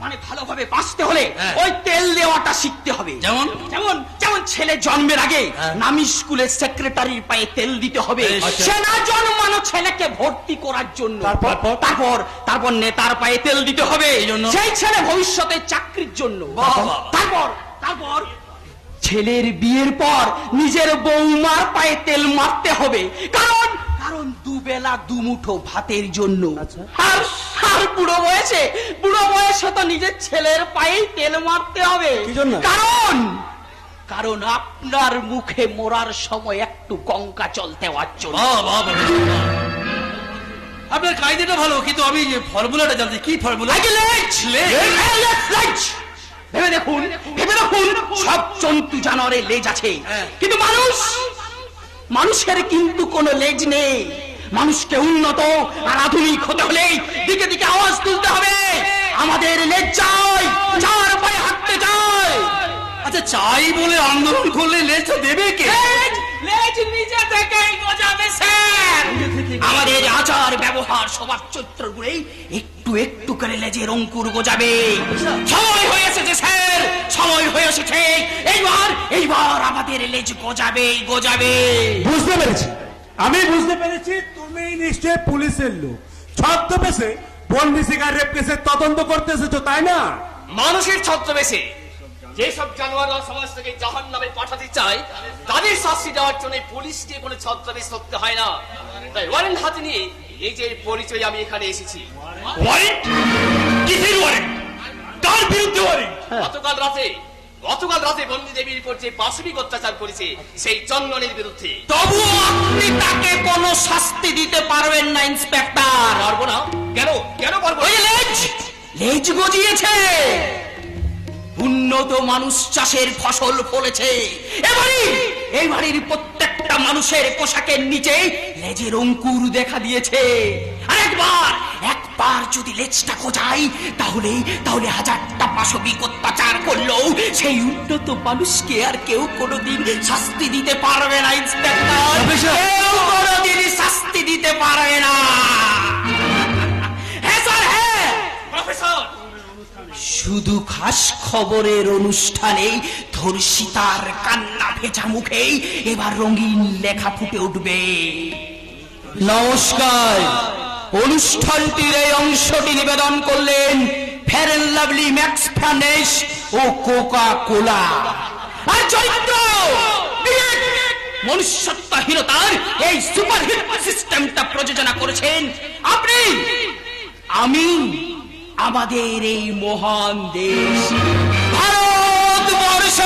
মানে ভালোভাবে বাঁচতে হলে ওই তেল দেওয়াটা শিখতে হবে। যেমন? যেমন যেমন ছেলে জন্মের আগে নামি স্কুলের সেক্রেটারির পায়ে তেল দিতে হবে সে না জন্মানো ছেলেকে ভর্তি করার জন্য। তারপর তারপর নেতার পায়ে তেল দিতে হবে সেই ছেলে ভবিষ্যতে চাকরির জন্য। তারপর তারপর ছেলের বিয়ের পর নিজের বৌমার পায়ে তেল মারতে হবে, কারণ কারণ দুবেলা দুমুঠো ভাতের জন্য। আর আর বুড়ো বয়সে তো নিজের ছেলের পায়ে তেল মারতে হবে, কারণ কারণ আপনার মুখে মোড়ার সময় একটু গঙ্গা জল দেওয়ার জন্য। আপনার কায়দাটা ভালো, কিন্তু আমি যে ফর্মুলাটা জানতে, কি ফর্মুলা? ভেবে দেখুন সব জন্তু জানোয়ারের লেজ আছে, কিন্তু মানুষের কিন্তু কোনো লেজ নেই। মানুষকে উন্নত আর আধুনিক হতে হলে দিকে দিকে আওয়াজ তুলতে হবে, আমাদের লেজ চাই, চার পায়ে হাঁটতে চাই। আচ্ছা, চাই বলে আন্দোলন করলে লেজ দেবে কে? লেজ নিজে থেকেই গজাবে স্যার। আমাদের আচার ব্যবহার স্বভাব চরিত্র গুলো একটু একটু করে লেজের অঙ্কুর গজাবে। সময় হয়ে এসেছে স্যার, সময় হয়ে এসেছে। এইবার আমাদের লেজ গজাবে। বুঝতে পেরেছি, আমি বুঝতে পেরেছি তুমি নিশ্চয়ই পুলিশের লোক, ছদ্মবেশে বন্দি শিকার রেপ কেসের তদন্ত করতে এসেছো, তাই না? মানুষের ছদ্মবেশে যেসব জানোয়াররা সমাজ থেকে জাহান্নামে পাঠাতে চায় তাদের শাস্তি দেওয়ার জন্য পুলিশকে কোনো ছদ্মবেশ করতে হয় না। তাই ওয়ারেন্ট হাতে নিয়ে এই যে পরিচয় আমি এখানে এসেছি। ওয়ারেন্ট? কিসের ওয়ারেন্ট? কার বিরুদ্ধে ওয়ারেন্ট? গতকাল রাতে বন্দি দেবীর উপর যে পাশবিক অত্যাচার করেছে সেই চন্দনের বিরুদ্ধে। তবুও আপনি তাকে কোনো শাস্তি দিতে পারবেন না ইন্সপেক্টর। পারবো না? কেন পারবো না? লেজ গজিয়েছে, উন্নত মানুষ চাষের ফসল ফলেছে। এই বাড়ির প্রত্যেকটা মানুষের পোশাকের নিচে লেজের অঙ্কুর দেখা দিয়েছে। আর একবার যদি লেজটা গজায় তাহলে হাজারটা পাশবিক অত্যাচার করলেও সেই উন্নত মানুষকে আর কেউ কোনোদিন শাস্তি দিতে পারবে না ইন্সপেক্টর, কেউ কোনোদিন শাস্তি দিতে পারবে না। হ্যাঁ স্যার, হ্যাঁ প্রফেসর। শুধু খাস খবরের অনুষ্ঠানে ধর্ষিতার কান্না ভেজা মুখেই এবার রঙিন লেখা ফুটে উঠবে। নমস্কার, অনুষ্ঠানটির এই অংশটি নিবেদন করলেন ফেয়ার এন্ড লাভলি, ম্যাক্স ফ্রানেশ ও কোকা কোলা। আর চরিত্র মনুষ্যত্বহীনতার এই সুপারহিট সিস্টেমটা প্রযোজনা করেছেন আপনি, আমি, আমাদের এই মহান দেশ ভারতবর্ষ।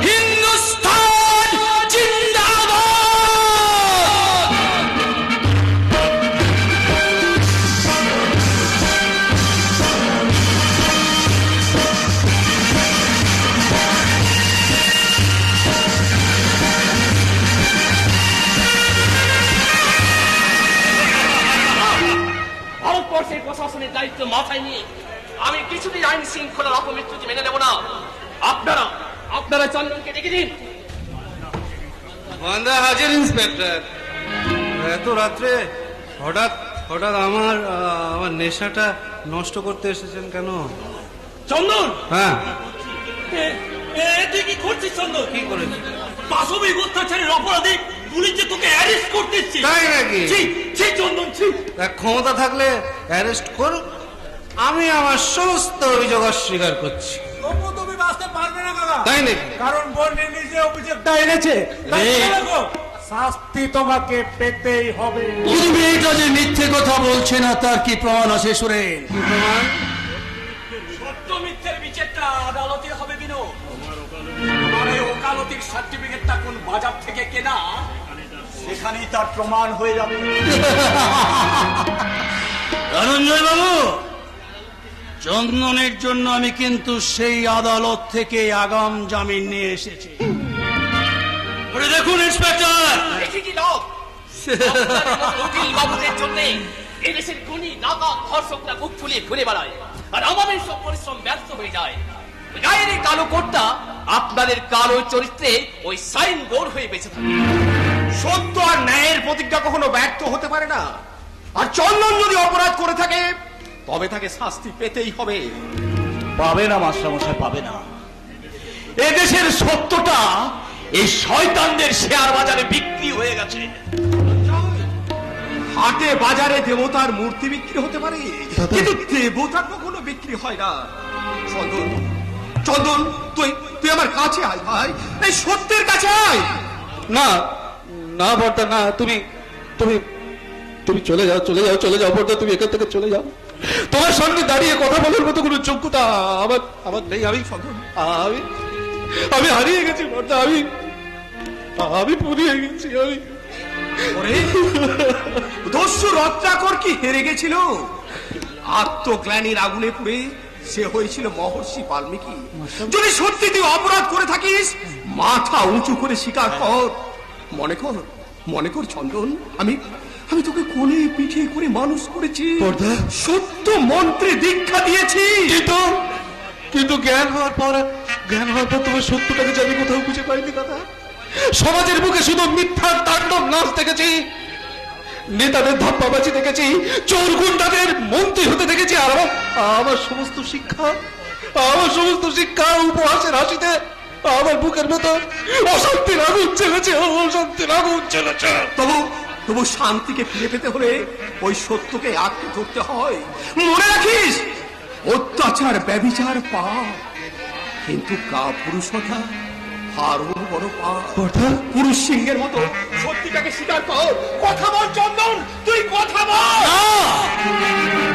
হিন্দুস্তান জিন্দাবাদ। ভারতবর্ষের প্রশাসনের দায়িত্ব মাথায় নিয়ে আমি কিছুদিন আইন শৃঙ্খলার অপমৃত্যুকে মেনে নেব না। আপনারা চন্দনকে ডেকে দিন। বান্দা হাজির ইন্সপেক্টর। এত রাত্রে হঠাৎ আমার নেশাটা নষ্ট করতে এসেছেন কেন? চন্দন, হ্যাঁ, তুই কি করছিস চন্দন? কি করেছি? পাশবিক অত্যাচারের অপরাধী পুলিশ যে তোকে অ্যারেস্ট করতে এসেছে। তাই নাকি? চন্দন, ক্ষমতা থাকলে অ্যারেস্ট করুক, আমি আমার সমস্ত অভিযোগ অস্বীকার করছি। তুমি বাঁচতে পারবে না কাকা, তাই নাকি? কারণ বন্দি নিজে অভিযোগটা এনেছে, শাস্তি তোমাকে পেতেই হবে। মেয়েটা যে মিথ্যে কথা বলছে না তার কি প্রমাণ আছে সুরেন? কি প্রমাণ? সত্য মিথ্যের বিচারটা আদালতে হবে বিনোদ। আমার এই ওকালতির সার্টিফিকেটটা কোন বাজার থেকে কেনা সেখানেই তার প্রমাণ হয়ে যাবে। ধনঞ্জয় বাবু, চন্দনের জন্য আমি কিন্তু সেই আদালত থেকে আগাম জামিন নিয়ে এসেছি। দেখুন ইন্সপেক্টর, দেখি লোক উকিল বাবুদের জন্য এই দেশের গুণী নাকা ধর্ষকরা মুখ ফুলিয়ে ঘুরে বেড়ায় আর আমাদের সব পরিশ্রম ব্যর্থ হয়ে যায়। গায়ের এই কালো কোটটা আপনাদের কালো চরিত্রে ওই সাইন বোর্ড হয়ে বেঁচে থাকে। সত্য আর ন্যায়ের প্রতিজ্ঞা কখনো ব্যর্থ হতে পারে না। আর চন্দন যদি অপরাধ করে থাকে তবে তাকে শাস্তি পেতেই হবে। পাবে না মাস্টারমশাই, পাবে না। এদেশের সত্যটা এই শয়তানদের শেয়ার বাজারে বিক্রি হয়ে গেছে। হাটে বাজারে দেবতার মূর্তি বিক্রি হতে পারে, কিন্তু দেবতা কখনো বিক্রি হয় না। চন্দন, চন্দন, তুই তুই আমার কাছে আয় ভাই, এই সত্যের কাছে আয়। না না বর্দা, না, তুমি তুমি তুমি চলে যাও, চলে যাও, চলে যাও বর্দা, তুমি এখান থেকে চলে যাও। তোমার সামনে দাঁড়িয়ে কথা বলার মতো কোনো যোগ্যতা আমার আমার নেই। আমি আমি আমি হারিয়ে গেছি বর্দা, আমি পুড়িয়ে গেছি। আমি দস্যু রত্নাকর কি হেরে গেছিল? আত্মগ্লানির আগুনে পুড়ে সে হয়েছিল মহর্ষি বাল্মীকি। যদি সত্যি তুই অপরাধ করে থাকিস, মাথা উঁচু করে স্বীকার কর। মনে কর চন্দন, আমি তোকে কোলে পিঠে করে মানুষ করেছি, সত্য মন্ত্রে দীক্ষা দিয়েছি। কিন্তু জ্ঞান হওয়ার পর তোমার সত্যটাকে আমি কোথাও খুঁজে পাইনি দাদা। সমাজের মুখে শুধু মিথ্যার তাণ্ডব নাচ দেখেছি, নেতাদের ধাপ্পাবাজি দেখেছি, চোর গুন্ডাদের মন্ত্রী হতে দেখেছি। আর আমার সমস্ত শিক্ষা উপহাসের হাসিতে আমার বুকের ভেতর অশান্তির আগুন জ্বলেছে, অশান্তির আগুন জ্বলেছে। তবু শান্তিকে ফিরে পেতে হলে ওই সত্যকে আঁকড়ে ধরতে হয়। মনে রাখিস, অত্যাচার ব্যভিচার পাপ, কিন্তু কাপুরুষতা আরো বড় পাপ। পুরুষ সিংহের মতো সত্যিটাকে স্বীকার কর। কথা বল চন্দন, তুই কথা বল।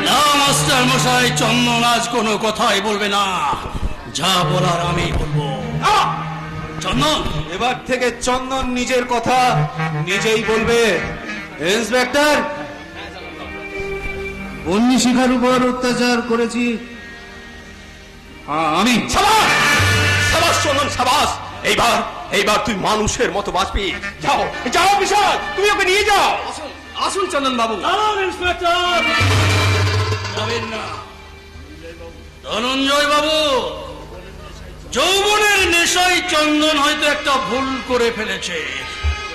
না মাস্টার মশাই, চন্দন আজ কোনো কথাই বলবে না। যা বলার আমি বলবো। চন্দন, এবার থেকে চন্দন নিজের কথা নিজেই বলবে। ইন্সপেক্টর, বন্যী শিখার উপর অত্যাচার করেছি আমি। সাবাস চন্দন, সাবাস। এইবার তুই মানুষের মতো বাঁচবি। যাও বিশাল, তুমি ওকে নিয়ে যাও। আসুন চন্দন বাবু। ইন্সপেক্টর যাবেন না। ধনঞ্জয় বাবু, যৌবনের নেশায় চন্দন হয়তো একটা ভুল করে ফেলেছে,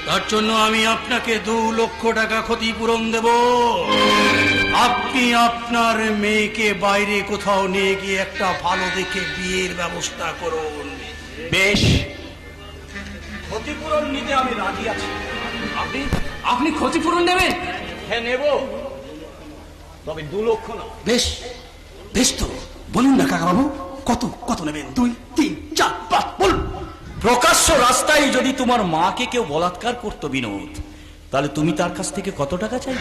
তার জন্য আমি আপনাকে 2 লক্ষ টাকা ক্ষতিপূরণ দেব। আপনি আপনার মেয়েকে বাইরে কোথাও নিয়ে গিয়ে একটা ভালো দেখে বিয়ের ব্যবস্থা করুন। বেশ, ক্ষতিপূরণ নিতে আমি রাজি আছি। আপনি ক্ষতিপূরণ নেবেন? হ্যাঁ নেব, তবে 2 লক্ষ না। বেশ তো বলুন না কাকাবাবু, কত নেবেন? 2, 3, 4, 5 বলুন। প্রকাশ্য রাস্তায় যদি তোমার মাকে কেউ বলাৎকার করতো বিনোদ, তাহলে তুমি তার কাছ থেকে কত টাকা চাইবে?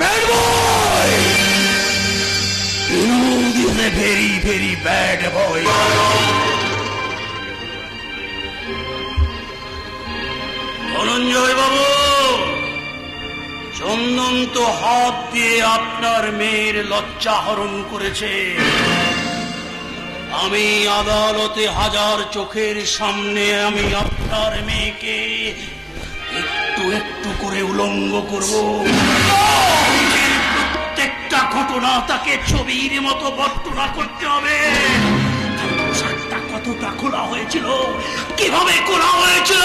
Very very bad boy. Dhananjay বাবু, চন্দন তো হাত দিয়ে আপনার মেয়ের লজ্জা হরণ করেছে। আমি আদালতে হাজার চোখের সামনে আমি আপনার মেয়েকে একটু একটু করে উলঙ্গ করব। প্রত্যেকটা ঘটনা তাকে ছবির মতো বর্ণনা করতে হবে। পোশাকটা কতটা খোলা হয়েছিল, কিভাবে খোলা হয়েছিল।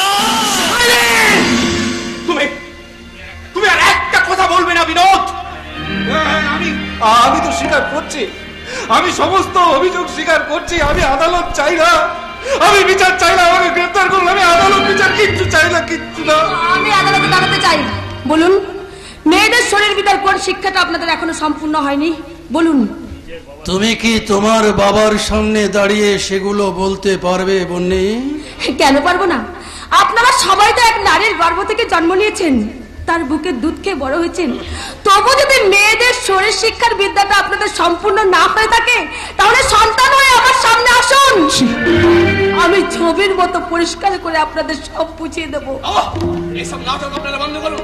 তুমি আর একটা কথা বলবে না বিনোদ। আমি তো স্বীকার করছি, আমি সমস্ত অভিযোগ স্বীকার করছি। আমি আদালত চাই না, আমি বিচার চাই না, আমাকে গ্রেফতার করুন। আমি আদালত বিচার কিচ্ছু চাই না, কিচ্ছু না। আমি আদালতে দাঁড়াতে চাই। বলুন, মেয়েদের শরীর বিদ্যার কোন শিক্ষাটা আপনাদের এখনো সম্পূর্ণ হয়নি? বলুন। তুমি কি তোমার বাবার সামনে দাঁড়িয়ে সেগুলো বলতে পারবে বন্যি? কেন পারবো না? আপনারা সবাই তো এক নারীর গর্ভ থেকে জন্ম নিয়েছেন, তার বুকের দুধ খেয়ে বড় হয়েছেন। তবু যদি মেয়েদের শরীর শিক্ষার বিদ্যাটা আপনাদের সম্পূর্ণ না হয়ে থাকে, তাহলে সন্তান হয়ে আমার সামনে আসুন। আমি ছবির মতো পরিষ্কার করে আপনাদের সব বুঝিয়ে দেবো। এসব নাটক আপনারা বন্ধ করুন।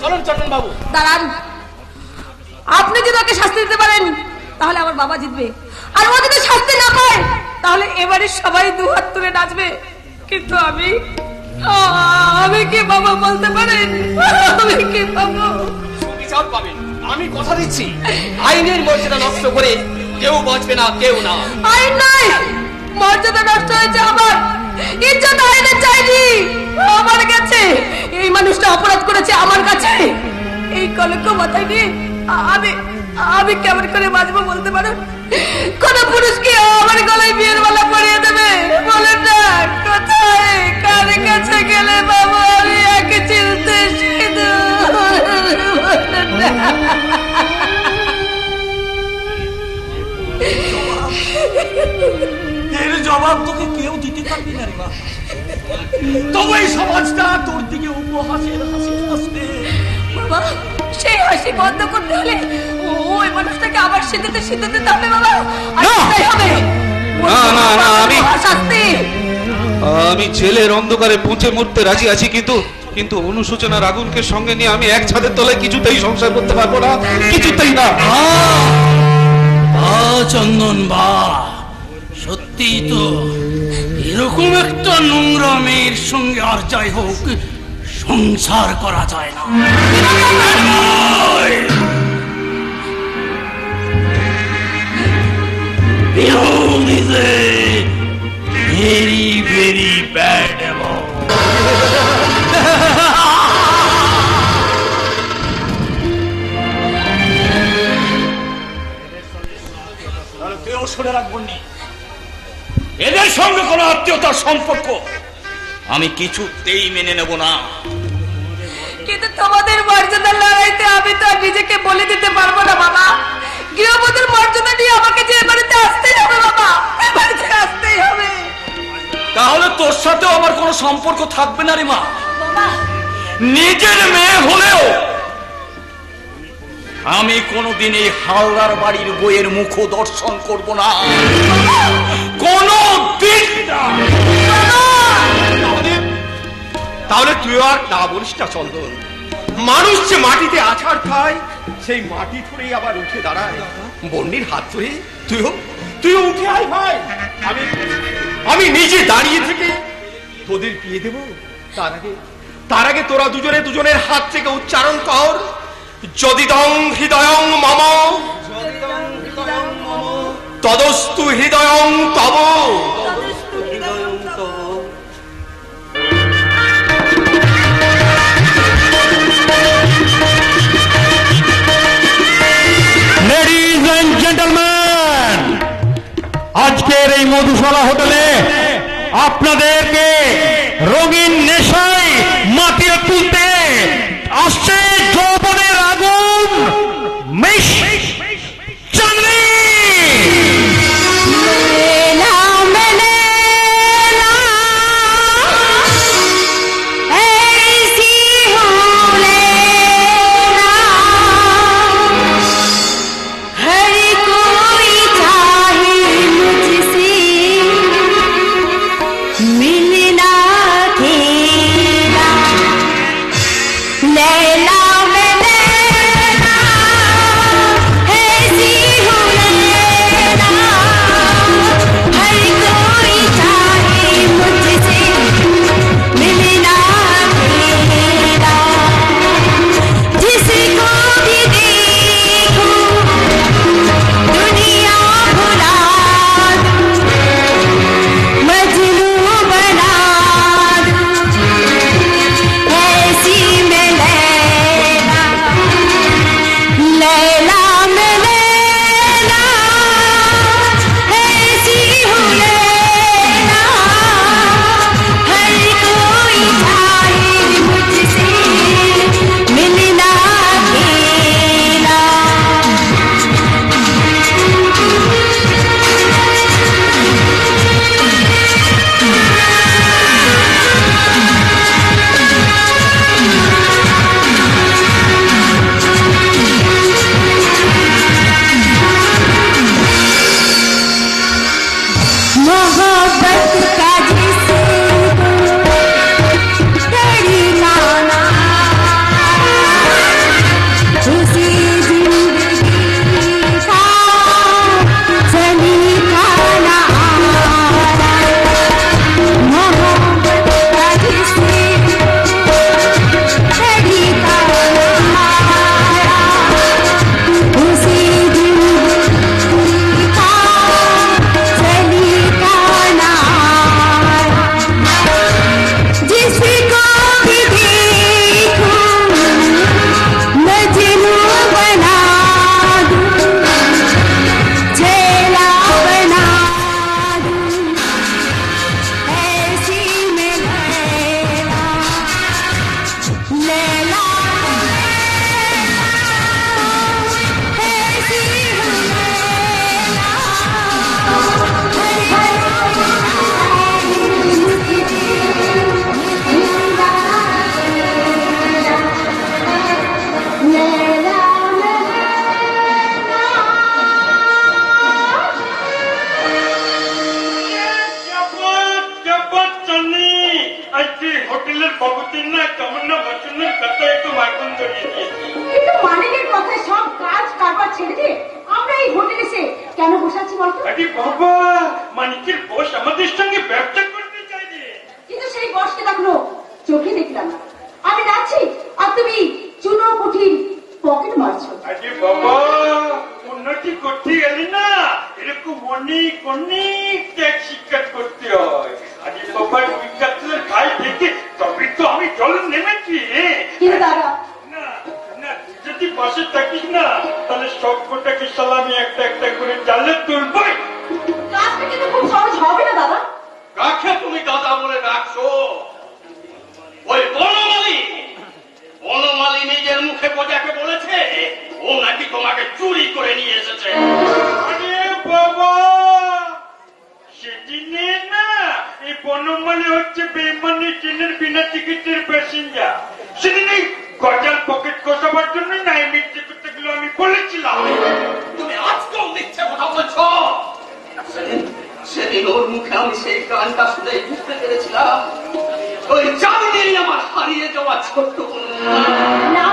চলুন চন্দন বাবু। দাঁড়ান, আপনি যদি ওকে শাস্তি দিতে পারেন তাহলে আমার বাবা জিতবে, আর ও যদি শাস্তি না পায় তাহলে এবারে সবাই 2 হাত তুলে নাচবে। কিন্তু আমি কি বাবা বলতে পারেন? আমি কি বাবা? বিচার পাবেন, আমি কথা দিচ্ছি। আইনের মর্যাদা নষ্ট করে কেউ বাঁচবে না, কেউ না। আইন নয়, মর্যাদা নষ্ট হয়েছে আমার, ইজ্জত আইনে চাইনি। আমার কাছে এই মানুষটা অপরাধ করেছে আমার কাছে। এই কলঙ্ক মাথায় নিয়ে আমি আমি কেমন করে বাঁচবো বলতে পারো? কোন পুরুষ কি আমার গলায় বিয়ের মালা পরিয়ে দেবে? বলেন না, কোথায় কার কাছে গেলে বাবু আমি একে চিনতে শুধু বলেন না। এর জবাব তোকে কেউ দিতে পারবি না রে মা। তবু এই সমাজটা তোর দিকে উপহাসের হাসি হাসবে। বাবা, সেই হাসি বন্ধ করতে হলে ওই মানুষটাকে আবার সিদ্ধতে দিতে হবে বাবা। আসতেই হবে। না, না, না, শাস্তি। আমি জেলের অন্ধকারে পৌঁছে মরতে রাজি আছি, কিন্তু অনুশোচনার আগুনকে সঙ্গে নিয়ে আমি এক ছাদের তলায় কিছুতেই সংসার করতে পারবো না, কিছুতেই না। চন্দন বা, সত্যি তো এরকম একটা নোংরা মেয়ের সঙ্গে আর যাই হোক সংসার করা যায় না। Very very bad. তুইও শুনে রাখবো নি, এদের সঙ্গে কোনো আত্মীয়তার সম্পর্ক আমি কিছুতেই মেনে নেব না। কিন্তু তোমাদের মর্যাদার লড়াইতে আমি তো আর নিজেকে বলে দিতে পারবো না বাবা। গৃহবধূর মর্যাদা নিয়ে আমাকে যে বাড়িতে আসতেই হবে বাবা, বাড়িতে আসতেই হবে। তাহলে তোর সাথেও আমার কোনো সম্পর্ক থাকবে না রে মা। নিজের মেয়ে হলেও আমি কোনোদিন এই হাওড়ার বাড়ির বইয়ের মুখ দর্শন করব না, কোনো দিন না। তাহলে তুই আর না বলিস না চন্দন। মানুষ যে মাটিতে আছাড় খায়, সেই মাটি ধরেই আবার উঠে দাঁড়ায়। বন্যির হাত ধরে তুইও উঠে আয় ভাই। আমি নিজে দাঁড়িয়ে থেকে তোদের বিয়ে দেব। তার আগে তোরা দুজনের হাত থেকে উচ্চারণ কর, যদিদং হৃদয়ং মম তদস্তু হৃদয়ং তব। লেডিজ এন্ড জেন্টলম্যান, আজকের এই মধুশালা হোটেলে আপনাদেরকে রঙিন নেশায় মাতিয়ে তুলতে আসছে যৌবনের আগুন মিস চাঁদনী। मिलना खेला लैला তো? আরে বাবা, মানিকের বস আমাদের সঙ্গে ব্যবসা করতে চাইছে। কিন্তু সেই বসকে দেখলো চোখে দেখলাম না। আমি যাচ্ছি আর তুমি চুনো পুঠির পকেট মারছো। আরে বাবা, উন্নতি করতে গেলে না এরকম অনেক অনেক ত্যাগ স্বীকার করতে হয়। আরে বাবা, ওই কাতলার গায়ে দেখে তবে তো আমি জল নেমেছি। কিন্তু দাদা, না না, তুই যদি পাশে থাকিস না তাহলে সবকটাকে সালামি একটা একটা করে জালে তুলবই। কাজটা কিন্তু খুব সহজ হবে না দাদা। কাকে তুমি দাদা বলে ডাকছো? ওই বনমালী নিজের মুখে বোঝাকে বলেছে ও নাকি তোমাকে চুরি করে নিয়ে এসেছে। আরে বাবা, সেদিনে না এই বনমালী হচ্ছে বেইমানি ট্রেনের বিনা টিকিটের প্যাসেঞ্জার। সেদিন এই গজাল পকেট কষাবার জন্য না এই মিথ্যে কথাগুলো আমি বলেছিলাম। তুমি আজকেও মিথ্যে কথা বলছো। সেদিন ওর মুখে আমি সেই গানটা শুনে বুঝতে পেরেছিলাম ওই চাঁদনি আমার হারিয়ে যাওয়া ছোট্ট বোন। না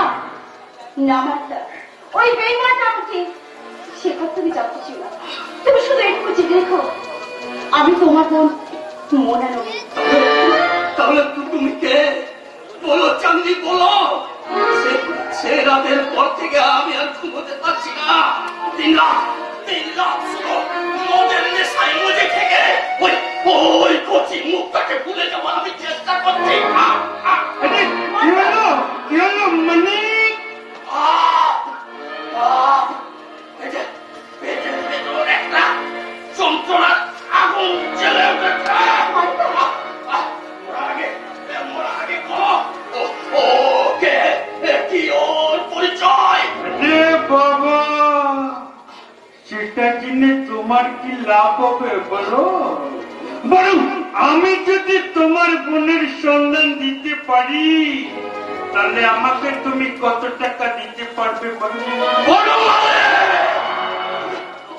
না মাত্রা, ওই বেইমানটা আমাকে সে কথা তুমি জানতে চাও না। তুমি শুধু একটু জেনে রেখো, আমি তোমার বোন মোনা নবী। তাহলে তুমি কে? বলো চাঁদনি, বলো। সে রাতের পর থেকে আমি আর ঘুমোতে পারছি না। দিন রাত শুধু মদের নেশায় মজে থেকে ওই কচি মুখটাকে ভুলে যাওয়ার আমি চেষ্টা করছি। আরে কি হলো মানিক? পেটের ভেতর একটা যন্ত্রণার আগুন জ্বলে উঠেছে। মোরা আগে ওকে কি ওর পরিচয়? আরে বাবা, সেটা কিনে তোমার কি লাভ হবে বলো? বরং আমি যদি তোমার বোনের সন্ধান দিতে পারি তাহলে আমাকে তুমি কত টাকা দিতে পারবে বলো?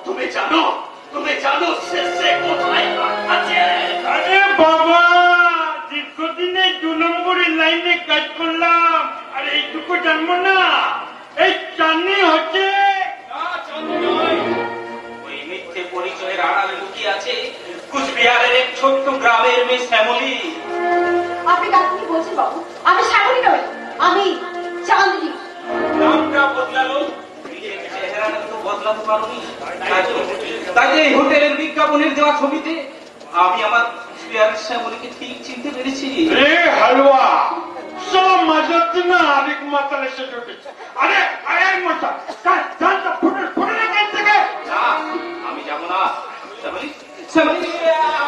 তুমি জানো সে কোথায় আছে? আরে বাবা, দীর্ঘদিনে 2 নম্বরের লাইনে কাজ করলাম আর এইটুকু জানবো না? এই চাঁদনি হচ্ছে ওই মিথ্যে পরিচয়ের আড়ালে লুকিয়ে আছে কুচবিহারের এক ছোট্ট গ্রামের মেয়ে শ্যামলী। আপনি কাকে কি বলছেন বাবু? আমি শ্যামলী নই, আমি চাঁদনি। নামটা বদলালো, নিজেকে চেহারাটা তো বদলাতে পারোনি। তাই যে এই হোটেলের বিজ্ঞাপনের দেওয়া ছবিতে আমি আমার কুচবিহারের শ্যামলীকে ঠিক চিনতে পেরেছি। রে হালুয়া, সব মাঝাতে না আরেক মাতাল এসে ঢুকেছে। আরে আরে মাতাল, জানটা ফুটে এখান থেকে। না, আমি যাব না। শ্যামলী,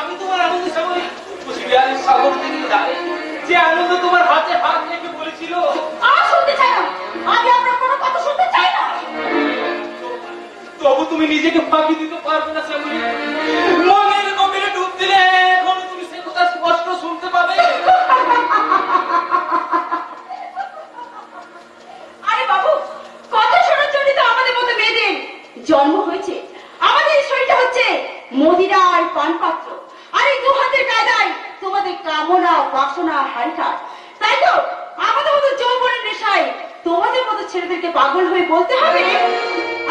আমি তোমার আনন্দ শ্যামলী। কুচবিহারের সাগর থেকে যাবে যে আনন্দ তোমার হাতে হাত রেখে বলেছিল। আর শুনতে চাই না, আমি আপনার কোনো কথা শুনতে চাই না। তবু তুমি নিজেকে ফাঁকি দিতে পারবে না শ্যামলী। মনের গভীরে ডুব দিলে এখন তুমি সে কথা স্পষ্ট শুনতে পাবে। আরে বাবু, কথা শোনার জন্য তো আমাদের মতো মেয়েদের জন্ম হয়েছে। আমাদের এই শরীরটা হচ্ছে মদিরার পানপাত্র, আর এই 2 হাতের কায়দায় তোমাদের কামনা বাসনা হারিকার। তাই তো আমাদের মতো যৌবনের নেশায় তোমাদের মতো ছেলেদেরকে পাগল হয়ে বলতে হবে,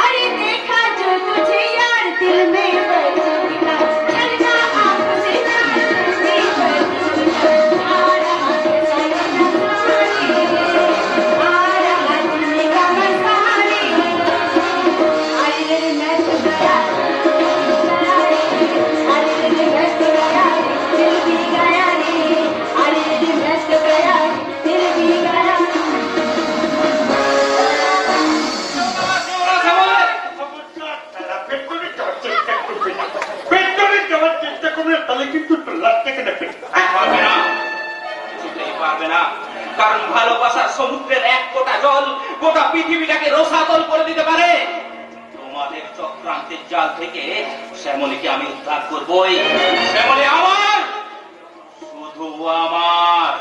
আরে দেখা जो तुझे यार दिल में बजना चलना आपसे ना तुझे आ रहा है दिल का मसाले। अरे मैं तो गया, अरे मैं तो गया, दिल भी गया रे। अरे मैं तो गया, दिल भी गया। তাহলে কিন্তু লাখ টাকা নেবে। পারবে না, কিছুতেই পারবে না। কারণ ভালোবাসার সমুদ্রের এক ফোঁটা জল গোটা পৃথিবীটাকে রসাতল করে দিতে পারে। তোমাদের চক্রান্তের জাল থেকে শ্যামলীকে আমি উদ্ধার করবই। শ্যামলী আমার, শুধু আমার।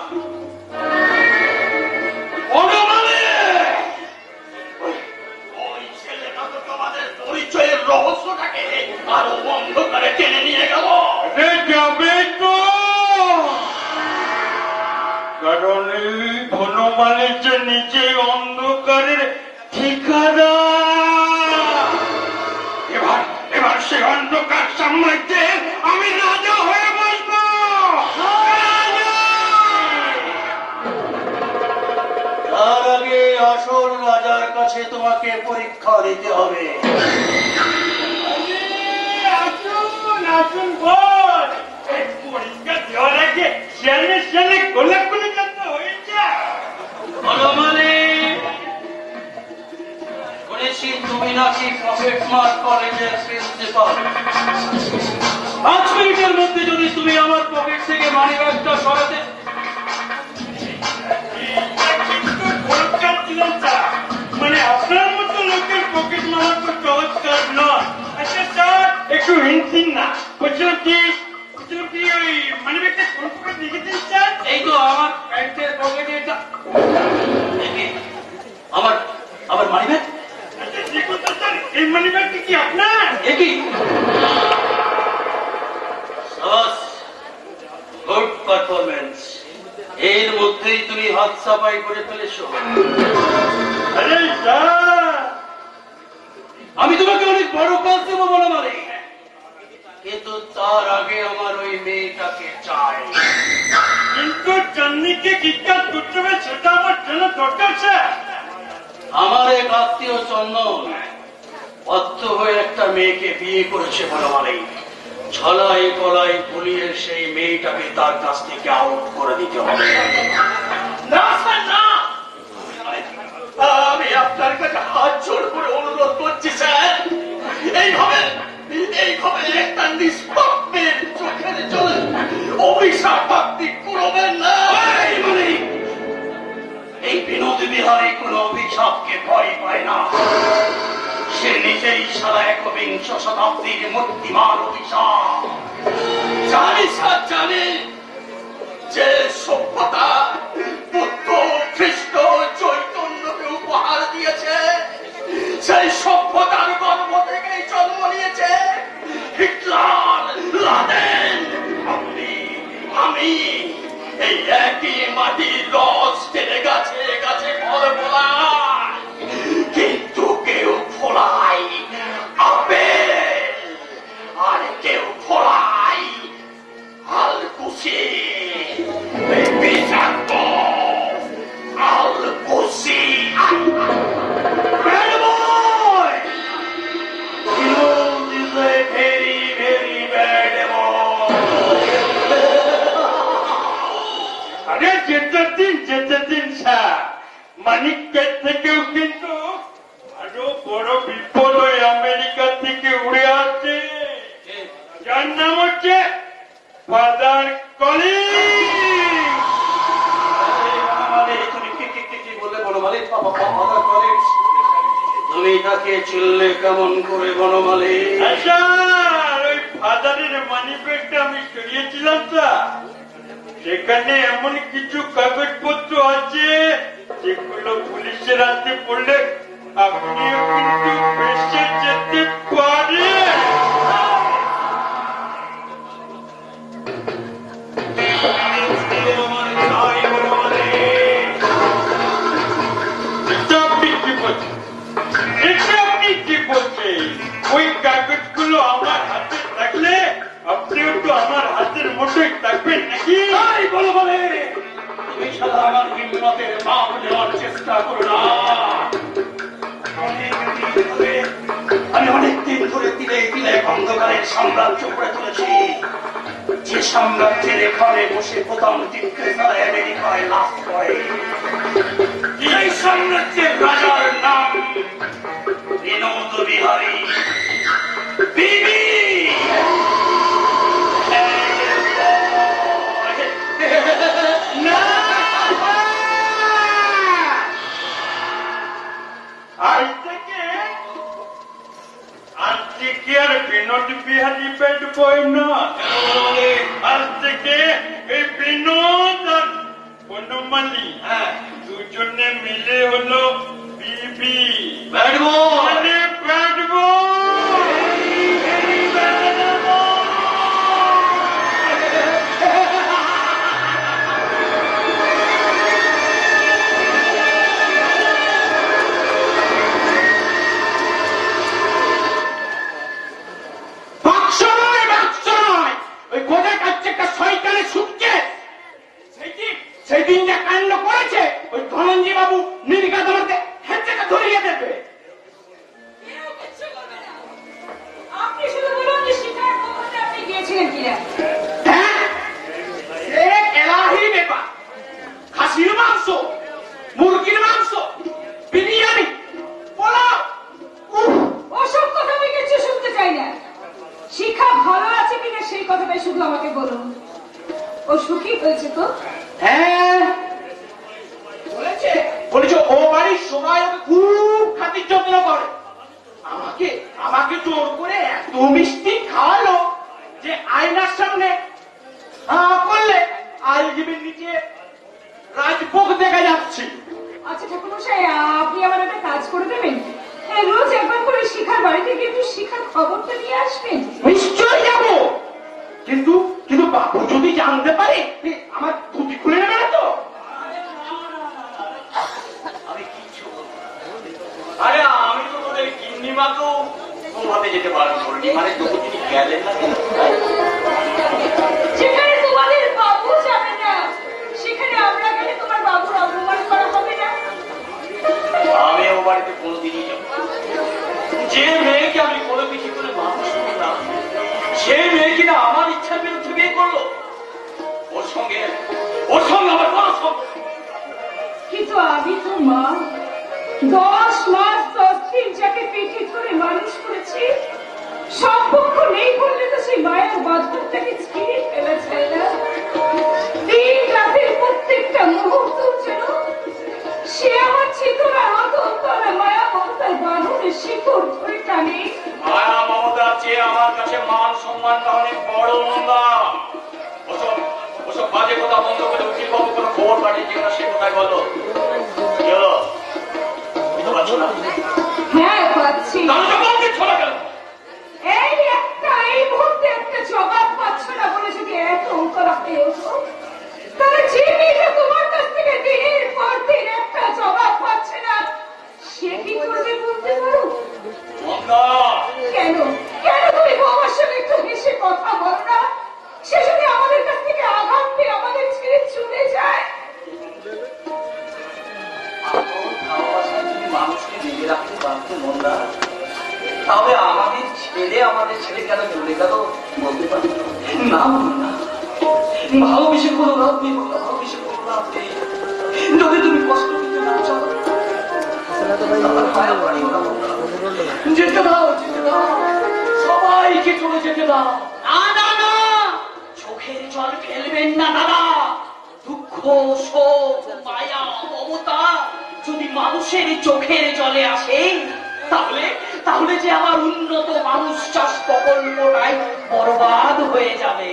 ওই ছেলেটা তো তোমাদের পরিচয়ের রহস্যটাকে আরো অন্ধকারে টেনে নিয়ে গেল। আরে যাবে তো, কারণ এই বনমালী যে নিজে অন্ধকারের ঠিকাদার। এবার সে অন্ধকার মধ্যে আমি রাজা হয়ে বসবো। তার আগে আসল রাজার কাছে তোমাকে পরীক্ষা দিতে হবে। আসুন আসুন বল, এই পরীক্ষা দেওয়ার আগে শ্যালে শ্যালে গোলাগুলি যত হয়েছে। বনমালী, শুনেছি তুমি নাকি প্রফেট মার্ক কলেজের প্রিন্সিপাল। 5 মিনিটের মধ্যে যদি তুমি আমার পকেট থেকে মানি ব্যাগটা সরাতে কিন্তু ভুলকার ছিলেন স্যার, মানে আপনার মতো লোকের পকেট মারা তো চমৎকার নয়। আচ্ছা স্যার, একটু হিন্দিন না, বলছিলাম কি ওই মানে একটা কোন পকেট দেখেছেন স্যার? এই তো আমার প্যান্টের পকেটে এটা আমার আমার মানি ব্যাগ। আচ্ছা দেখুন তো স্যার, এই মানি ব্যাগটা কি আপনার? একই গুড পারফরমেন্স। এর মধ্যেই তুমি হাত সাফাই করে ফেলেছো। আরে স্যার, আমি তোমাকে অনেক বড় কাজ দেবো বলে মানে, কিন্তু তার আগে আমার ওই মেয়েটাকে চাই। কিন্তু চান্দিকে জিজ্ঞাসা করতে হবে সেটা আমার জন্য দরকার স্যার। আমার এক আত্মীয় চন্দন বাধ্য হয়ে একটা মেয়েকে বিয়ে করেছে বলে মানে, ছলাই কলাই পুলিয়ে সেই মেয়েটাকে তার কাছ থেকে আউট করে দিতে হবে। না স্যার না, আমি আপনার কাছে হাত জোড় করে অনুরোধ করছি স্যার, এইভাবে একটা নিষ্পাপের চোখের জল অভিশাপ আপনি করবেন না। এই বিনোদ বিহারী কোন অভিশাপকে ভয় পায় না। সে নিজেই সারা ১বিংশ শতাব্দীর মূর্তিমান অভিশাপ। জানি স্যার, জানি যে সভ্যতা বুদ্ধ, খ্রিস্ট, চৈতন্যকে উপহার দিয়েছে, সেই সভ্যতার গর্ভ থেকেই জন্ম নিয়েছে হিটলার, লাদেন, আমি এই একই মাটির রস টেনে গাছে গাছে ফল ফোলাই, কিন্তু কেউ ফোলাই আপেল আর কেউ ফোলাই আলকুশি, বিষাক্ত আলকুশি। Bad boy! Vinod is a very, very bad boy. আরে যেতে দিন স্যার, মানিকের থেকেও কিন্তু আরো বড় বিপদ ওই আমেরিকা থেকে উড়ে আসছে, যার নাম হচ্ছে ফাদার কলিং। তুমি তাকে চিনলে কেমন করে বনমালী? আচ্ছা, ওই ফাদারের মানি ব্যাগটা আমি সরিয়েছিলাম স্যার, সেখানে এমন কিছু কাগজপত্র আছে যেগুলো পুলিশের হাতে পড়লে আপনিও কিন্তু বেঁচে যেতে পারেন। ওই কাগজগুলো আমার হাতে থাকলে আপনিও তো আমার হাতের মুঠোয় থাকবেন নাকি? বলো বলে তুমি সাদা আমার হিম্মতের মাপ নেওয়ার চেষ্টা করো না। আমি অনেকদিন ধরে তিলে তিলে অন্ধকারের সাম্রাজ্য করে তুলেছি, যে সাম্রাজ্যের এখানে বসে প্রথম টিপ্রেসার আমেরিকায় লাভ করে। এই সাম্রাজ্যের রাজার নাম বিনোদ বিহারী বিবি। আজ থেকে আর বিনোদ বিহারী ব্যাড বয় না, আজ থেকে এই বিনোদ আর বনমালী দুজনে মিলে হলো বিবি। ব্যাড বয়, আরে ব্যাড বয়। বাক্সয় ধনঞ্জী বাবু নীলিকা তোমাকে হেঁচেকে ধরিয়ে দেবে। কেউ কিচ্ছু করবে না। আপনি শুধু বলুন যে শিকার খবরটা আপনি গিয়েছিলেন কিনা। হ্যাঁ, সে এলাহি ব্যাপার। খাসির মাংস, মুরগির মাংস, বিরিয়ানি, পোলাও, ওসব কথা আমি কিচ্ছু শুনতে চাই না। শিখা ভালো আছে কিনা সেই কথাটাই শুধু আমাকে বলুন। ও সুখী হয়েছে তো? হ্যাঁ বলেছে, বলেছে ও বাড়ির সবাই ওকে খুব খাতির যত্ন করে। আমাকে জোর করে এত মিষ্টি খাওয়ালো যে আয়নার সামনে করলে আলজিবির নিচে রাজভোগ দেখা যাচ্ছে। আচ্ছা ঠাকুরমশাই, আপনি আমার একটা কাজ করে দেবেন। রোজ একবার করে শিখার বাড়িতে গিয়ে একটু শিখার খবরটা নিয়ে আসবেন। নিশ্চয় যাবো, কিন্তু কিন্তু বাবু যদি জানতে পারে আমার ধুতি খুলে নেবে না তো? আমি কিচ্ছু বলবো না। আরে আমি তো তোদের গিন্নিমাকেও ঘুমাতে যেতে বারণ করিনি, মানে তবু তিনি গেলেন না কেন? যেখানে তোমাদের বাবু যাবে না সেখানে আমরা গেলে তোমার বাবুর অপমান করা হবে না? আমি ও বাড়িতে কোনোদিনই যাবো না। যে মেয়েকে আমি কোনো কিছু করে মানুষ করলাম, সেই মেয়ে কিনা আমার ইচ্ছার বিরুদ্ধে বিয়ে করলো। ওর সঙ্গে আমার কোনো সম্পর্ক নেই। কিন্তু আমি তো মা, 10 মাস 10 দিন যাকে পেটে ধরে মানুষ করেছি, সম্পর্ক নেই বললে তো সেই মায়ের বাধ্যটাকে ছিঁড়ে ফেলা যায় না। দিন রাতের প্রত্যেকটা মুহূর্ত যেন সে আমার চেতনার অন্তরে মায়া মমতার বাঁধনে শিকড় ধরে টানে। মায়া মমতা চেয়ে আমার কাছে মান সম্মানটা অনেক বড় মন্দা। ওসব বাজে কথা বন্ধ করে উকিল বাবু কোনো খবর পাঠিয়েছে না, সে কোথায় বলো? কি হলো? বুঝতে পারছো না? হ্যাঁ পাচ্ছি। তাহলে তো বলতে ছড়া গেল। এই মুহূর্তে একটা জবাব পাচ্ছ না বলে যদি এত উতলা হয়ে ওঠো, তাহলে যে মেয়েটা তোমার কাছ থেকে দিনের পর দিন একটা জবাব পাচ্ছে না, সে কি করবে বলতে পারো? মন্দা, কেন কেন তুমি বাবার সঙ্গে একটু হেসে কথা বলো না? সে যদি আমাদের কাছ থেকে আঘাত পেয়ে আমাদের ছেড়ে চলে যায়। ভালোবাসায় যদি মানুষকে বেঁধে রাখতে পারতো মন্দা, তাহলে আমাদের ছেলে কেন চলে গেল বলতে পারতো না? না, ভালোবেসে কোনো লাভ নেই, ভালোবেসে কোনো লাভ নেই। যদি তুমি কষ্ট দিতে না চাও, যেতে দাও, যেতে দাও, সবাইকে চলে যেতে দাও। না, চোখের জল ফেলবেন না দাদা। দুঃখ, শোক, মায়া, মমতা যদি মানুষের চোখের জলে আসে, তাহলে যে আমার উন্নত মানুষ চাষ প্রকল্পটাই বরবাদ হয়ে যাবে।